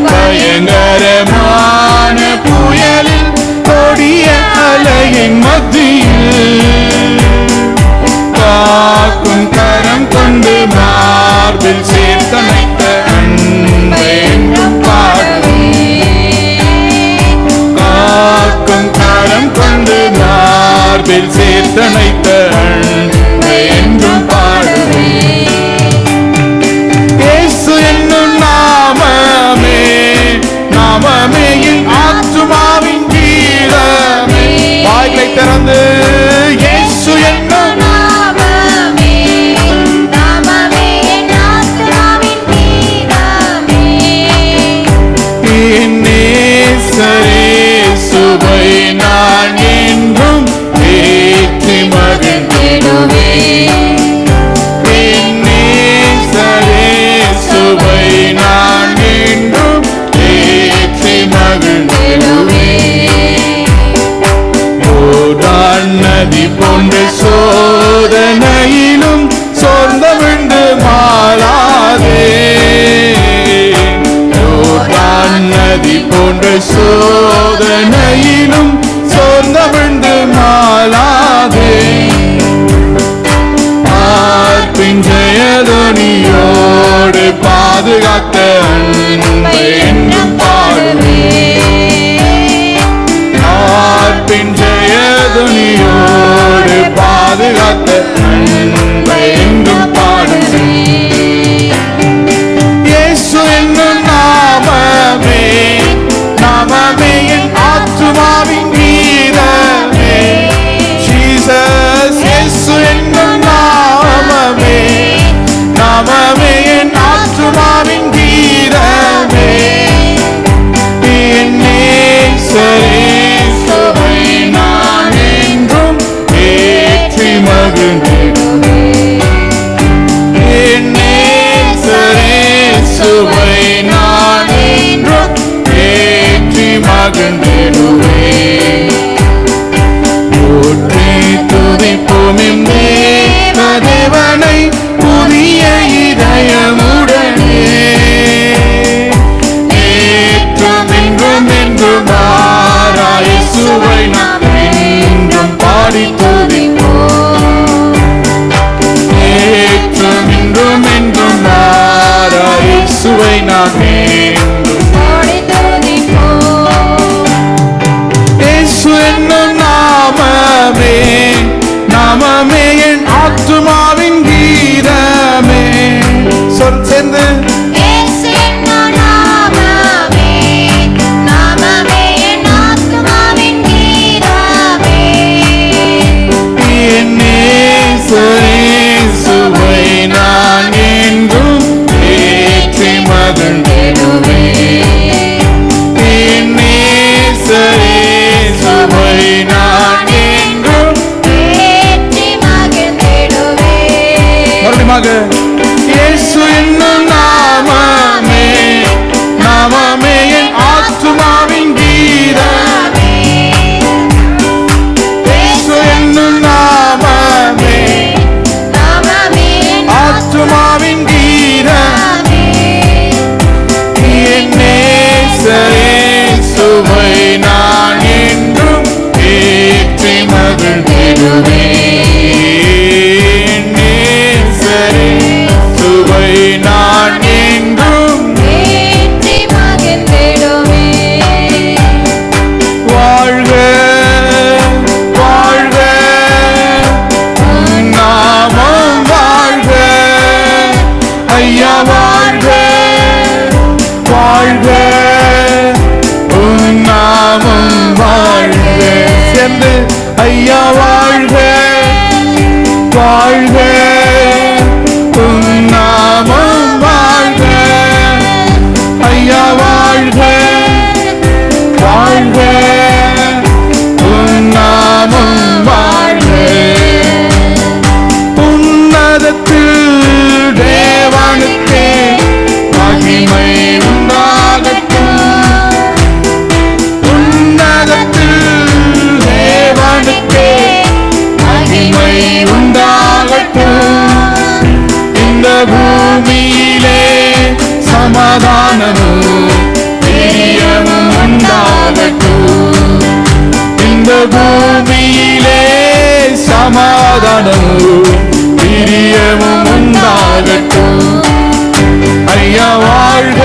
பயங்கரமான புயலில் கொடிய அலையின் மத்தியில், காக்கும் கரம் கொண்டு மார்பில் சேர்த்தனைத்த அன்பை என்றும் பாடுவேன். காக்கும் கரம் கொண்டு மார்பில் சேர்த்தனைத்த அன்பை என்றும் பாடுவேன். இயேசு என்னும் நாமமே, நாமமே என் ஆத்துமாவின் கீதமே. வாய்களை திறந்து இயேசு என்னும் நாமமே, நாமமே என் ஆத்துமாவின் கீதமே. என் நேசரேசுவை நான் என்றும் ஏற்றி மகிழ்ந்திடுவேன். என் நேசரேசுவை நான் என்றும் ஏற்றி மகிழ்ந்திடுவேன். ஓடான் நதி போன்ற சோதனையிலும் சோர்ந்தவிழ்ந்து மாறாதே. ஓடான் நதி போன்ற சோதனையிலும் சோர்ந்தவிழ்ந்து மாறாதே. ஆர்ப்பின் ஜெயதொனியோடு பாதுகாத்த அன்பை என்றும் பாடுவேன். ஆர்ப்பின் ஜெயதொனியோடு பாதுகாத்த அன்பை என்றும் பாடுவேன். இயேசு என்னும் நாமமே, நாமமே என் ஆத்துமாவின் கீதமே. ஜீசஸ் இயேசு என்னும் நாமமே, நாமமே என் ஆத்துமாவின் கீதமே. என் நேசரேசுவை நான் என்றும் ஏற்றி மகிழ்ந்திடுவேன். என் நேசரேசுவை நான் என்றும் ஏற்றி மகிழ்ந்திடுவேன். போற்றி துதிப்போம் எம் தேவனை புதிய இதயமுடனே. ஏற்றும் என்றும் என்றும் மாறா இயேசுவை நாம் என்றும் பாடி துதிப்போம். ஏற்றும் என்றும் என்றும் மாறா இயேசுவை நாம் என்றும் பாடி துதிப்போம். இயேசு என்னும் நாமமே, நாமமே என் ஆத்துமாவின் கீதமே. சொல் சேர்ந்து இயேசு என்னும் நாமமே, நாமமே என் ஆத்துமாவின் கீதமே. என் நேசரேசுவை நான் என்றும் ஏற்றி மகிழ்ந்திடுவேன். என் நேசரேசுவை நான் என்றும் ஏற்றி மகிழ்ந்திடுவேன். மறுபடியுமாக இயேசு என்னும் நாமமே, நாமமே என் ஆத்துமாவின் கீதமே. இயேசு என்னும் நாமமே, நாமமே என் ஆத்துமாவின் கீதமே. என் நேசரேசுவை நான் என்றும் ஏற்றி மகிழ்ந்திடுவேன். என் நேசரே வாழ்க, உம் நாமம் வாழ்க. ஐயா வாழ்க, வாழ்க, உம் நாமம் வாழ்க. உன்னதத்தில் தேவனுக்கே மகிமை உண்டாகட்டும். உன்னதத்தில் தேவனுக்கே மகிமை உண்டாகட்டும். இந்த பூமியிலே சமாதானமும் பிரியமும் உண்டாகட்டும். இந்த பூமியிலே சமாதானமும் பிரியமும் உண்டாகட்டும். ஐயா வாழ்க,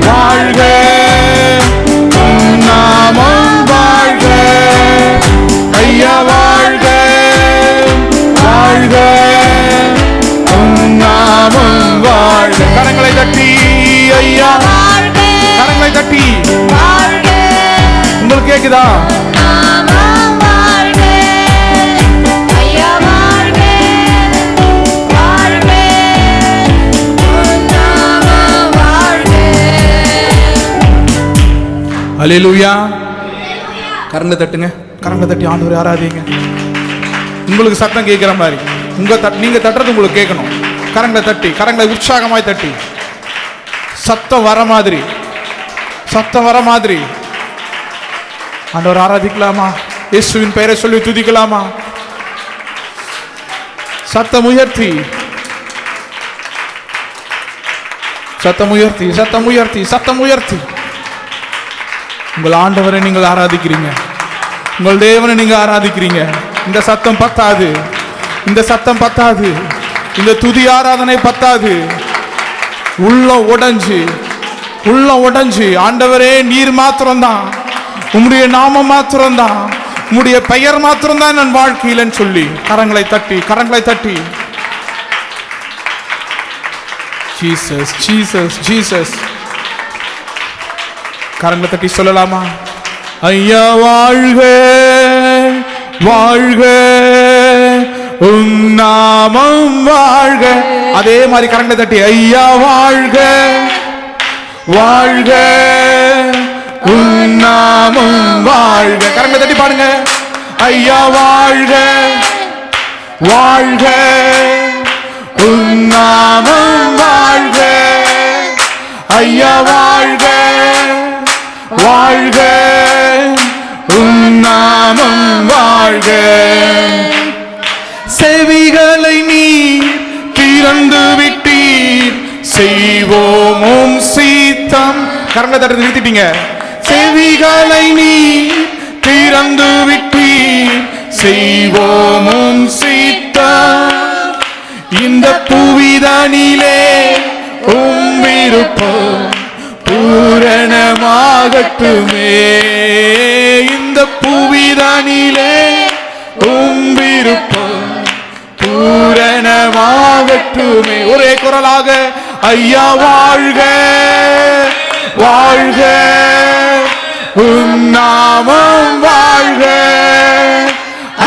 வாழ்க, உம் நாமம் வாழ்க. ஐயா வாழ்க, வாழ்க, உம் நாமம் வாழ்க. கரங்களை தட்டி ஐயா, கரங்களை தட்டி. உங்களுக்கு கேக்குதா? அல்லேலூயா. கரங்களை தட்டுங்க, கரங்களை தட்டி ஆண்டவரை ஆராதிங்க. உங்களுக்கு சத்தம் கேட்கிற மாதிரி நீங்க தட்டுறது உங்களுக்கு கேட்கணும். கரங்களை தட்டி, கரங்களை உற்சாகமாய் தட்டி, சத்தம் வர மாதிரி, சத்தம் வர மாதிரி ஆண்டவர் ஆராதிக்கலாமா? இயேசுவின் பெயரை சொல்லி துதிக்கலாமா? சத்தம் உயர்த்தி, சத்தம் உயர்த்தி, சத்தம் உயர்த்தி, சத்தம் உயர்த்தி. உங்கள் ஆண்டவரை நீங்கள் ஆராதிக்கிறீங்க, உங்கள் தேவனை நீங்க ஆராதிக்கிறீங்க. இந்த சத்தம் பத்தாது, இந்த சத்தம் பத்தாது, இந்த துதி ஆராதனை பத்தாது. உள்ள உடைஞ்சு, உள்ள உடைஞ்சு ஆண்டவரே நீர் மாத்திரம்தான், உம்முடைய நாமம் மாத்திரம்தான், உம்முடைய பெயர் மாத்திரம்தான் என் வாழ்க்கையிலன்னு சொல்லி கரங்களை தட்டி, கரங்களை தட்டி. Jesus, Jesus, Jesus. கரங்களை தட்டி சொல்லலாமா? ஐயா வாழ்க, வாழ்க, உம் நாமம் வாழ்க. அதே மாதிரி கரங்களை தட்டி ஐயா வாழ்க, வாழ்க, உம் நாமம் வாழ்க. கரங்களை தட்டி பாடுங்க. ஐயா வாழ்க, வாழ்க, உம் நாமம் வாழ்க. ஐயா வாழ்க, வாழ்க, உம் நாமம் வாழ்க. செவிகளை நீர் திறந்து விட்டீர், செய்வோம் உம் சித்தம். கரங்களை தட்டி நிறுத்திட்டீங்க. செவிகளை நீர் திறந்து விட்டீர், செய்வோம் உம் சித்தம். இந்த புவிதனிலே உம் விருப்பம் பூரணமாகட்டுமே. இந்த புவிதனிலே உம் விருப்பம் பூரணமாகட்டுமே. ஒரே குரலாக ஐயா வாழ்க, வாழ்க, உம் நாமம் வாழ்க.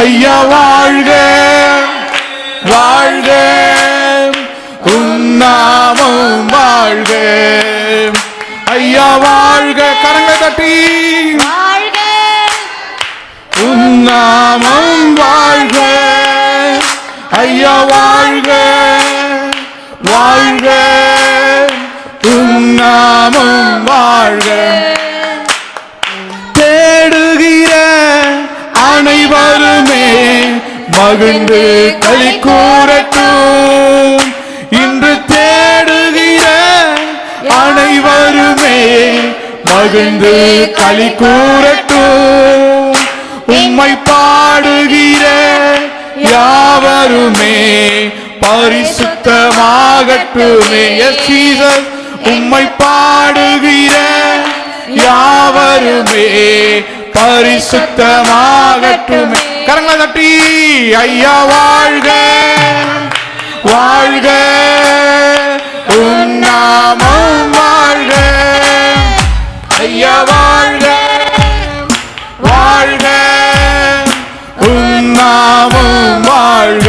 ஐயா வாழ்க, வாழ்க, உம் நாமம் வாழ்க. ஐயா வாழ்க. கரங்களை தட்டி வாழ்க, உம் நாமம் வாழ்க. ஐயா வாழ்க, வாழ்க, உம் நாமம் வாழ்க. தேடுகிற அனைவருமே மகிழ்ந்து களி கூறட்டும். இன்று தேடுகிற அனைவருமே மகிழ்ந்து களி கூறட்டும். உம்மை பாடுகிற யாவருமே பரிசுத்தமாகட்டுமே. S Jesus. உம்மை பாடுகிற யாவருமே பரிசுத்தமாகட்டுமே. கரங்களை தட்டி ஐயா வாழ்க, வாழ்க, உம் நாமம் வாழ்க. ஐயா வாழ்க, வாழ்க, உம் நாமம் வாழ்க.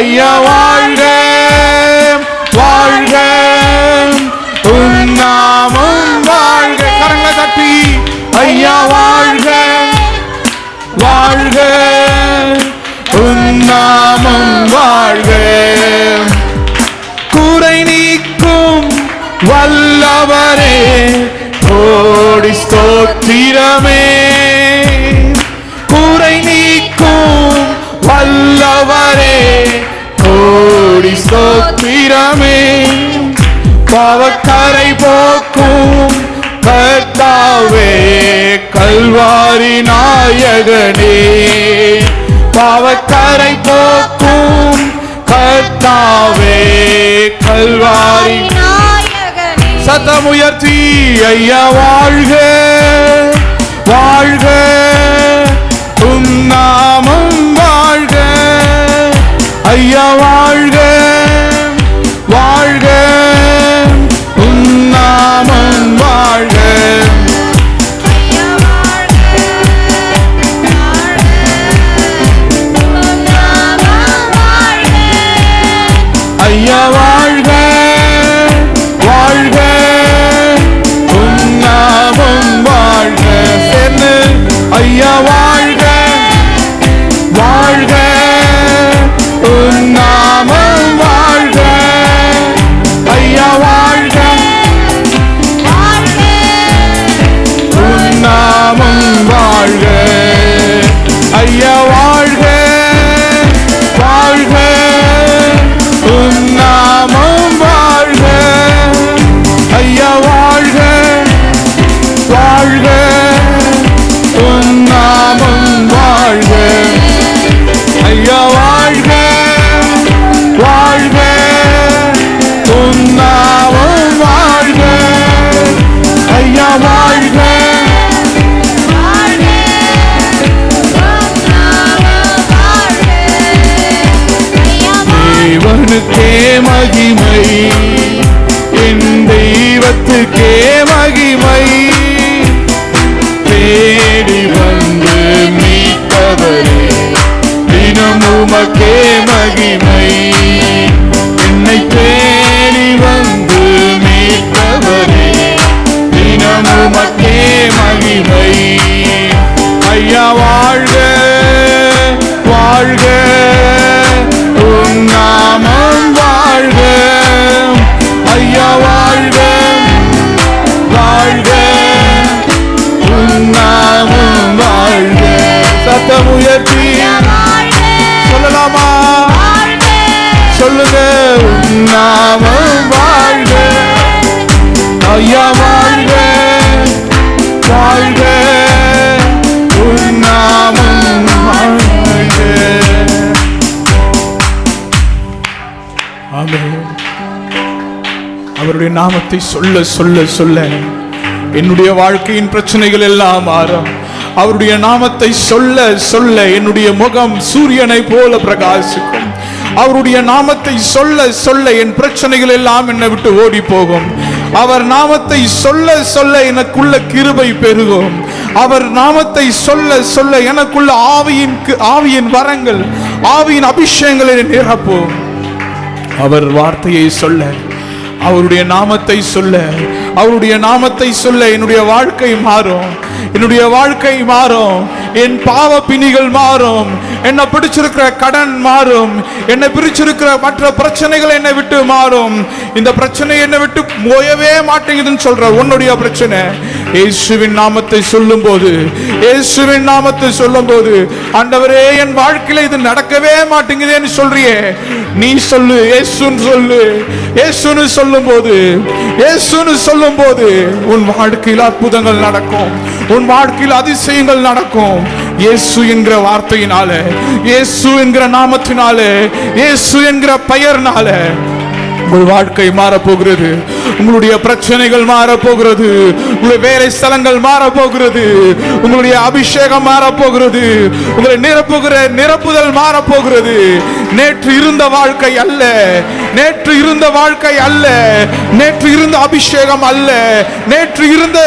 ஐயா வாழ்க வாழ்க உன் நாமம் வாழ்க. கரங்களை தட்டி ஐயா வாழ்க வாழ்க உன் நாமம் வாழ்க. குறை நீக்கும் வல்லவரே கோடி ஸ்தோத்திரமே. குறை நீக்கும் வல்லவரே கோடி ஸ்தோத்திரமே. பாவக்கரை போக்கும் கர்த்தாவே கல்வாரி நாயகனே. பாவக்கரை போக்கும் கர்த்தாவே கல்வாரி நாயகனே. சத்தமுயர்த்தி ஐயா வாழ்க வாழ்க உம் நாமம் வாழ்க. ஐயா வாழ்க வாழ்க உம் நாமம் வாழ்க. ஐயா வாழ்க வாழ்க உன் நாமம் வாழ்க. ஐயா வாழ்க வாழ்க உம் நாமம் வாழ்க. சேர்ந்து ஐயா வாழ்க வாழ்க உம் நாமம் வாழ்க. ஐயா வாழ்க வாழ்க உம் நாமம் வாழ்க. ஐயா வாழ்க வாழ்க உம் நாமம் வாழ்க. ஐயா வாழ்க வாழ்க உம் நாமம் வாழ்க. ஐயா வாழ்க வாழ்க உம் நாமம் வாழ்க. ஐயா வாழ்க வாழ்க உன் நாமம் வாழ்க. ஐயா தேவனுக்கே மகிமை என் தெய்வத்துக்கே மகிமை. தேடி வந்து மீட்டவரே தினம் உமக்கே மகிமை. என்னை தேடி வந்து மீட்டவரே தினம் உமக்கே மகிமை. ஐயா வாழ்க வாழ்க உன் நாமம் வாழ்க. ஐயா வாழ்க வாழ்க உன் நாமம் வாழ்க. சத்தமுயர்த்தி சொல்லலாமா? சொல்லுங்க உன் நாமம் வாழ்க. ஐயா வாழ்க வாழ்க உன் நாமம் வாழ்க. ஆமென். அவருடைய நாமத்தை சொல்ல சொல்ல சொல்ல என்னுடைய வாழ்க்கையின் பிரச்சனைகள் எல்லாம் மாறும். அவருடைய நாமத்தை சொல்ல சொல்ல என்னுடைய முகம் சூரியனை போல பிரகாசிக்கும். அவருடைய நாமத்தை சொல்ல சொல்ல என் பிரச்சனைகள் எல்லாம் என்னை விட்டு ஓடி போகும். அவர் நாமத்தை சொல்ல சொல்ல எனக்குள்ள கிருபை பெருகும். அவர் நாமத்தை சொல்ல சொல்ல எனக்குள்ள ஆவியின் வரங்கள் ஆவியின் அபிஷேகங்களை நிரப்பும். அவர் வார்த்தையை சொல்ல அவருடைய நாமத்தை சொல்ல அவருடைய நாமத்தை சொல்ல என்னுடைய வாழ்க்கை மாறும். என்னுடைய வாழ்க்கை மாறும். என் பாவ பிணிகள் மாறும். என்னை பிடிச்சிருக்கிற கடன் மாறும். என்னை பிடிச்சிருக்கிற மற்ற பிரச்சனைகள் என்னை விட்டு மாறும். இந்த பிரச்சனை என்னை விட்டு போயவே மாட்டேங்குதுன்னு சொல்ற உன்னுடைய பிரச்சனை இயேசுவின் நாமத்தை சொல்லும் போது இயேசுவின் நாமத்தை சொல்லும் போது ஆண்டவரே என் வாழ்க்கையில இது நடக்கவே மாட்டேங்குதேன்னு சொல்றியே, நீ சொல்லு இயேசுன்னு சொல்லு. இயேசுன்னு சொல்லும் போது உன் வாழ்க்கையில் அற்புதங்கள் நடக்கும். உன் வாழ்க்கையில் அதிசயங்கள் நடக்கும். இயேசு என்கிற வார்த்தையினால, இயேசு என்கிற நாமத்தினால, இயேசு என்கிற பெயர்னால உங்கள் வாழ்க்கை மாறப்போகிறது. உங்களுடைய பிரச்சனைகள் மாறப்போகிறது, உங்களுடைய வேலை ஸ்தலங்கள் மாறப்போகிறது, உங்களுடைய அபிஷேகம் மாறப்போகிறது, உங்களை நிரப்புதல் மாறப்போகிறது. நேற்று இருந்த வாழ்க்கை அல்ல, நேற்று இருந்த வாழ்க்கை அல்ல, நேற்று இருந்த அபிஷேகம் அல்ல, நேற்று இருந்த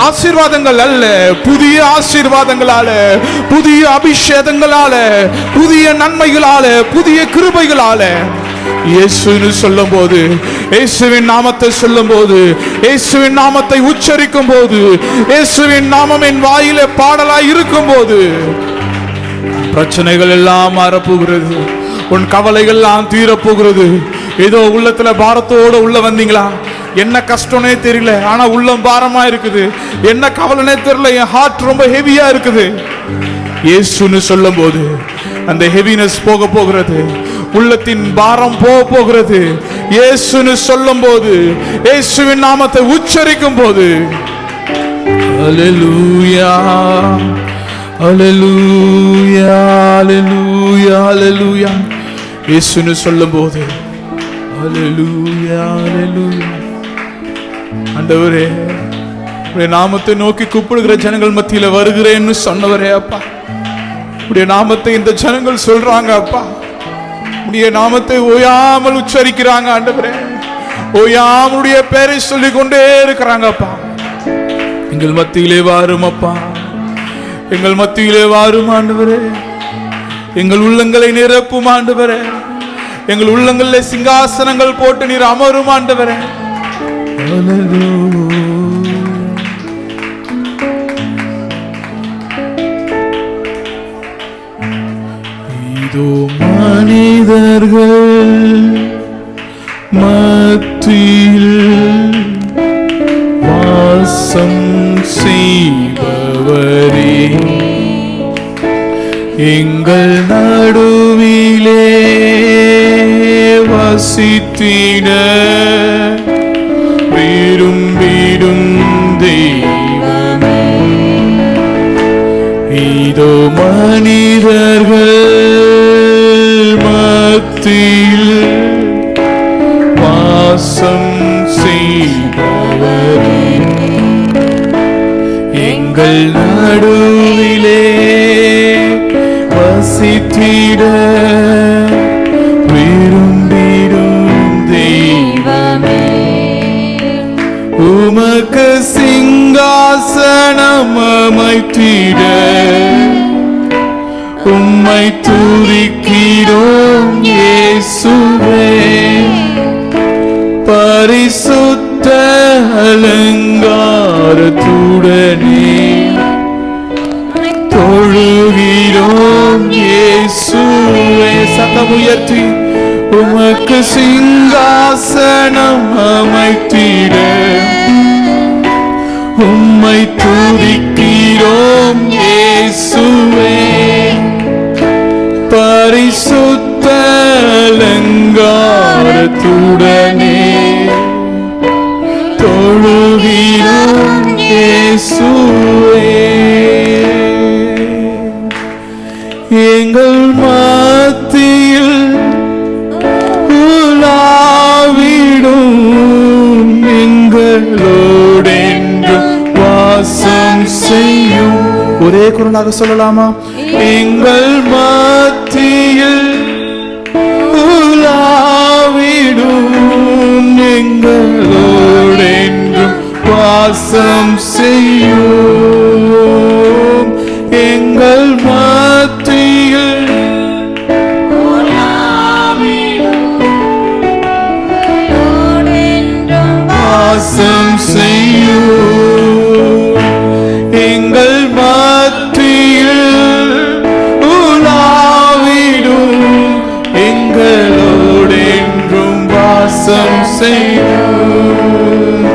ஆசீர்வாதங்கள் அல்ல. புதிய ஆசீர்வாதங்களால, புதிய அபிஷேகங்களால, புதிய நன்மைகளால, புதிய கிருபைகளால இயேசுன்னு சொல்லும் போது, இயேசுவின் நாமத்தை சொல்லும் போது, இயேசுவின் நாமத்தை உச்சரிக்கும் போது, இயேசுவின் நாமம் என் வாயில பாடலாய் இருக்கும் போது பிரச்சனைகள் எல்லாம் மாறப்போகிறது. உன் கவலைகள் எல்லாம் தீரப்போகிறது. ஏதோ உள்ளத்துல பாரத்தோட உள்ள வந்தீங்களா? என்ன கஷ்டம்னே தெரியல, ஆனா உள்ளம் பாரமா இருக்குது. என்ன கவலைனே தெரியல, என் ஹார்ட் ரொம்ப ஹெவியா இருக்குது. இயேசுன்னு சொல்லும் போது அந்த ஹெவினஸ் போக போகிறது, உள்ளத்தின் பாரம் போக போகிறது. இயேசுன்னு சொல்லும் போது, இயேசுவின் நாமத்தை உச்சரிக்கும் போது, அல்லேலூயா அல்லேலூயா அல்லேலூயா அல்லேலூயா. இயேசுன்னு சொல்லும் போது அல்லேலூயா அல்லேலூயா. ஆண்டவரே, உடைய நாமத்தை நோக்கி கூப்பிடுகிற ஜனங்கள் மத்தியில வருகிறேன்னு சொன்னவரே அப்பா, உடைய நாமத்தை இந்த ஜனங்கள் சொல்றாங்க அப்பா. உடைய நாமத்தை ஓயாமல் உச்சரிக்கிறாங்க ஆண்டவரே, ஓயாமலுடைய பேரை சொல்லிக் கொண்டே இருக்கிறாங்க அப்பா. எங்கள் மத்தியிலே வாரும் அப்பா, எங்கள் மத்தியிலே வாரும் ஆண்டவரே. எங்கள் உள்ளங்களை நிரப்பும் ஆண்டவரே. எங்கள் உள்ளங்களிலே சிங்காசனங்கள் போட்டு நீர் அமரும் ஆண்டவரே. இதோ மனிதர்கள் மத்தியில் வாசம் செய்பவரே, எங்கள் நடுவிலே வசித்திட விரும்பிடும் தெய்வமே. இதோ மனிதர்கள் மத்தியில் வாசம் செய்பவரே, எங்கள் நடுவிலே வசித்திட விரும்பிடும் தெய்வமே. உமக்கு சிங்காசனம் அமைத்திட உம்மை துதிக்கிறோம் இயேசுவே. பரிசுத்த அலங்காரத்துடனே தொழுகிறோம் இயேசுவே. சத்தம் உயர்த்தி உமக்கு சிங்காசனம் அமைத்திட உம்மை துதிக்கிறோம் இயேசுவே. பரிசுத்த அலங்காரத்துடனே தொழுகிறோம் இயேசுவே. எங்கள் மத்தியில் உலாவிடும் எங்களோடென்றும் வாசம் செய்யும். ஒரே குரலாக சொல்லலாமா? எங்கள் மத்தியில் உலாவிடும் எங்களோடென்றும் வாசம் செய்யும். எங்கள் மத்தியில் வாசம் செய்யும். எங்கள் மத்தியில் உலாவிடும் எங்களோடென்றும் வாசம் செய்யும்.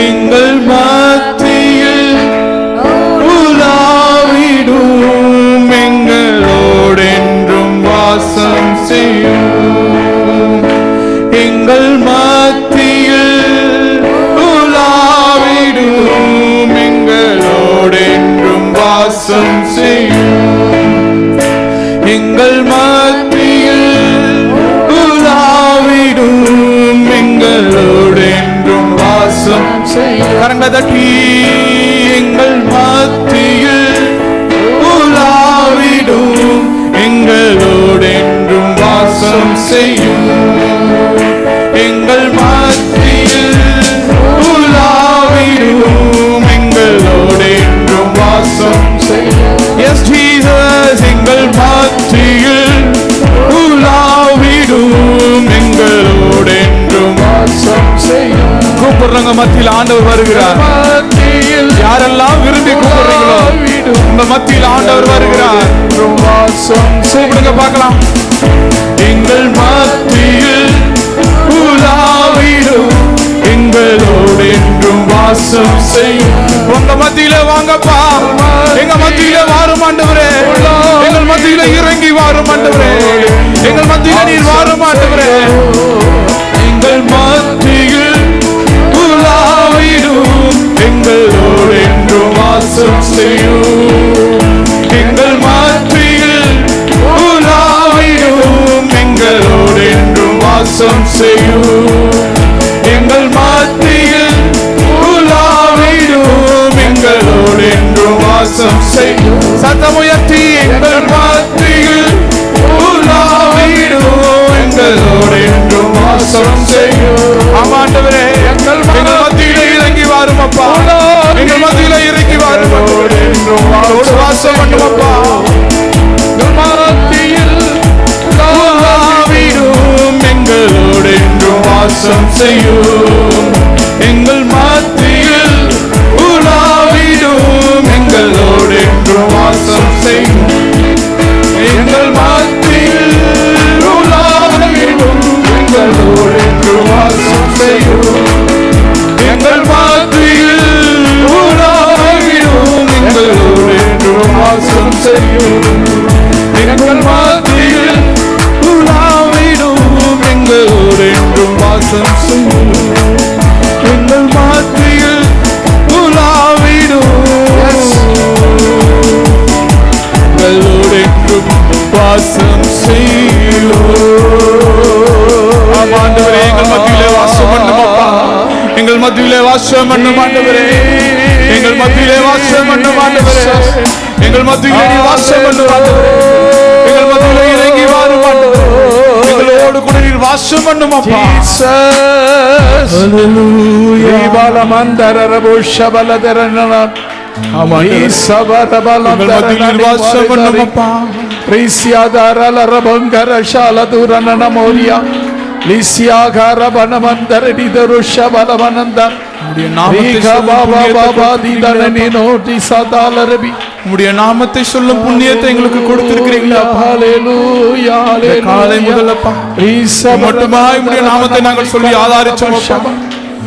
எங்கள் மத்தியில் உலாவிடும் எங்களோடென்றும் வாசம் செய்யும். எங்கள் மத்தியில் உலாவிடும் எங்களோடென்றும் வாசம் செய்யும். எங்கள் மத்தியில் உலாவிடும் எங்களோடென்றும் கரங்களை தட்டி எங்கள் மத்தியில் உலாவிடும் எங்களோடு என்றும் வாசம் செய்யும் எங்கள் மத்தியில் உலாவிடும் எங்களோடு என்றும் வாசம் செய்யும் எஸ் ஜீசஸ் எங்கள் மத்தியில் உலாவிடும் எங்களோடு என்றும் வாசம் செய்யும் கூப்பிடுறவங்க மத்தியில் ஆண்டவர் வருகிறார் யாரெல்லாம் விரும்பி கூப்பிடுறீங்களோ உங்க மத்தியில் ஆண்டவர் வருகிறார் கூப்பிடுங்க பார்க்கலாம் எங்கள் மத்தியில் உலாவிடும் எங்களோடு என்றும் வாசம் செய்யும் உங்க மத்தியில வாங்கப்பா எங்க மத்தியில வாரும் ஆண்டவரே எங்கள் மத்தியில இறங்கி வாரும் ஆண்டவரே எங்கள் மத்தியில நீர் வாரும் ஆண்டவரே எங்கள் மத்தியில் உலாவிடும் எங்களோடு என்றும் வாசம் செய்யும் எங்கள் மத்தியில் உலாவிடும் எங்களோடு என்றும் வாசம் செய்யும் எங்கள் மத்தியில் உலாவிடும் எங்களோடு என்றும் வாசம் செய்யும் சத்தமுயர்த்தி எங்கள் மத்தியில் உலாவிடும் எங்களோடு என்றும் வாசம் செய்யும் ஆமாண்டவரே எங்கள் மத்தியிலே இறங்கி வாரும் அப்பா எங்கள் மத்தியிலே இறங்கி வாரும் என்றும் வாசம் பண்ணும் அப்பா எங்கள் மத்தியில் உலாவிடும் எங்களோடு என்றும் வாசம் செய்யும் எங்கள் மத்தியில் உலாவிடும் எங்களோடு என்றும் வாசம் செய்யும் எங்கள் மத்தியில் உலாவிடும் எங்களோடு என்றும் வாசம் செய்யும் எங்கள் மத்தியில் உலாவிடும் எங்களோடு என்றும் வாசம் செய்யும் எங்கள் மத்தியில் உலாவிடும் எங்களோடு என்றும் வாசம் செய்யும் எங்கள் மத்தியில் உலாவிடும் எங்களோடு என்றும் வாசம் செய்யும் ஆண்டவரே எங்கள் மத்தியிலே வாசம் பண்ணும் அப்பா எங்கள் மத்தியிலே வாசம் பண்ணும் ஆண்டவரே எங்கள் மத்தியிலே வாசம் பண்ணும் ஆண்டவரே எங்கள் மத்தியிலே நீ வாசம் பண்ணும் ஆண்டவரே எங்கள் மத்தியிலே இறங்கி வாரும் ஆண்டவரே எங்களோடு கூட நீர் வாசம் பண்ணும் அப்பா ஹல்லேலூயா பாலமந்தரரபு ஷபலதரனன ஆமாண்டவரே எங்கள் மத்தியில் வாசம் பண்ணும் அப்பா ரிஸ்யாதரலரபங்கர ஷாலதுரனன மோரியா லிஸ்யாகர பனமந்தரடி தருஷபலமனந்த உம்முடைய நாமத்தை சொல்லும் புண்ணியத்தை எங்களுக்கு கொடுத்திருக்கிறீங்களா ஹல்லேலூயா காலை முதல்லப்பா மட்டுமாய் உம்முடைய நாமத்தை நாங்கள் சொல்லி ஆராதிச்சோம்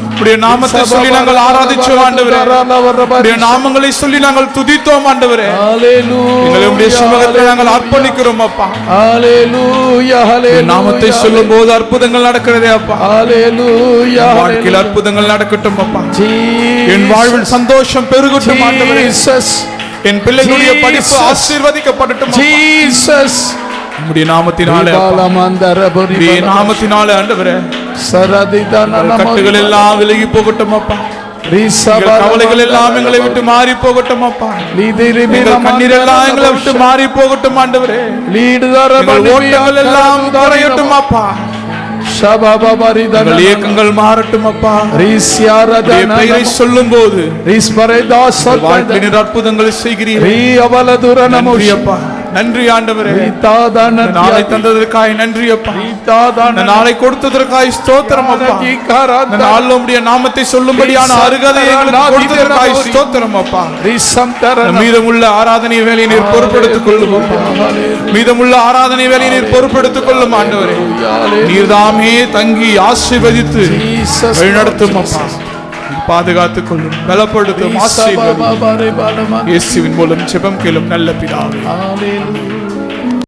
உம்முடைய நாமத்தை சொல்லி நாங்கள் ஆராதிச்சோம் ஆண்டவரே உம்முடைய நாமங்களை சொல்லி நாங்கள் துதித்தோம் ஆண்டவரே ஹல்லேலூயா எங்களை உம்முடைய சமூகத்தில் நாங்கள் அர்ப்பணிக்கிறோம் அப்பா ஹல்லேலூயா ஹல்லேலூயா நாமத்தை சொல்லும்போது அற்புதங்கள் நடக்கிறதே அப்பா ஹல்லேலூயா வாழ்க்கையில் அற்புதங்கள் நடக்கட்டும் அப்பா என் வாழ்வில் சந்தோஷம் பெருகட்டும் ஆண்டவரே என் பிள்ளைகளுடைய படிப்பு ஆசீர்வதிக்கப்படட்டும் ஜீசஸ் உம்முடைய நாமத்தினாலே உம்முடைய நாமத்தினாலே ஆண்டவரே கட்டுகள் எல்லாம் விலகி போகட்டும் அப்பா கவலைகள் எல்லாம் எங்களை விட்டு மாறி போகட்டும் அப்பா கண்ணீர் எல்லாம் எங்களை விட்டு மாறி போகட்டும் ஆண்டவரே ஓட்டங்கள் எல்லாம் குறையட்டும் அப்பா இயக்கங்கள் மாறட்டும் அப்பா பெயரை சொல்லும் போது அற்புதங்களை செய்கிறீர்கள் நன்றி ஆண்டவரே நாளை தந்ததற்காய் நன்றி அப்பா நாளை கொடுத்ததற்காய் ஸ்தோத்திரம் அப்பா நாள் உம்முடைய நாமத்தை சொல்லும்படியான அருகதை எங்களுக்கு கொடுத்ததற்காய் ஸ்தோத்திரம் அப்பா மீதமுள்ள ஆராதனை வேலையை நீர் பொறுப்பெடுத்துக் கொள்ளும் மீதமுள்ள ஆராதனை வேலையை நீர் பொறுப்பெடுத்துக் கொள்ளும் ஆண்டவரே நீர்தாமே தங்கி ஆசீர்வதித்து வழிநடத்தும் அப்பா பாதுகாத்துக் கொள்ளும் பலப்படுத்தும் ஆசீர்வதியும் இயேசுவின் மூலம் ஜெபம் கேளும் நல்ல பிதாவே.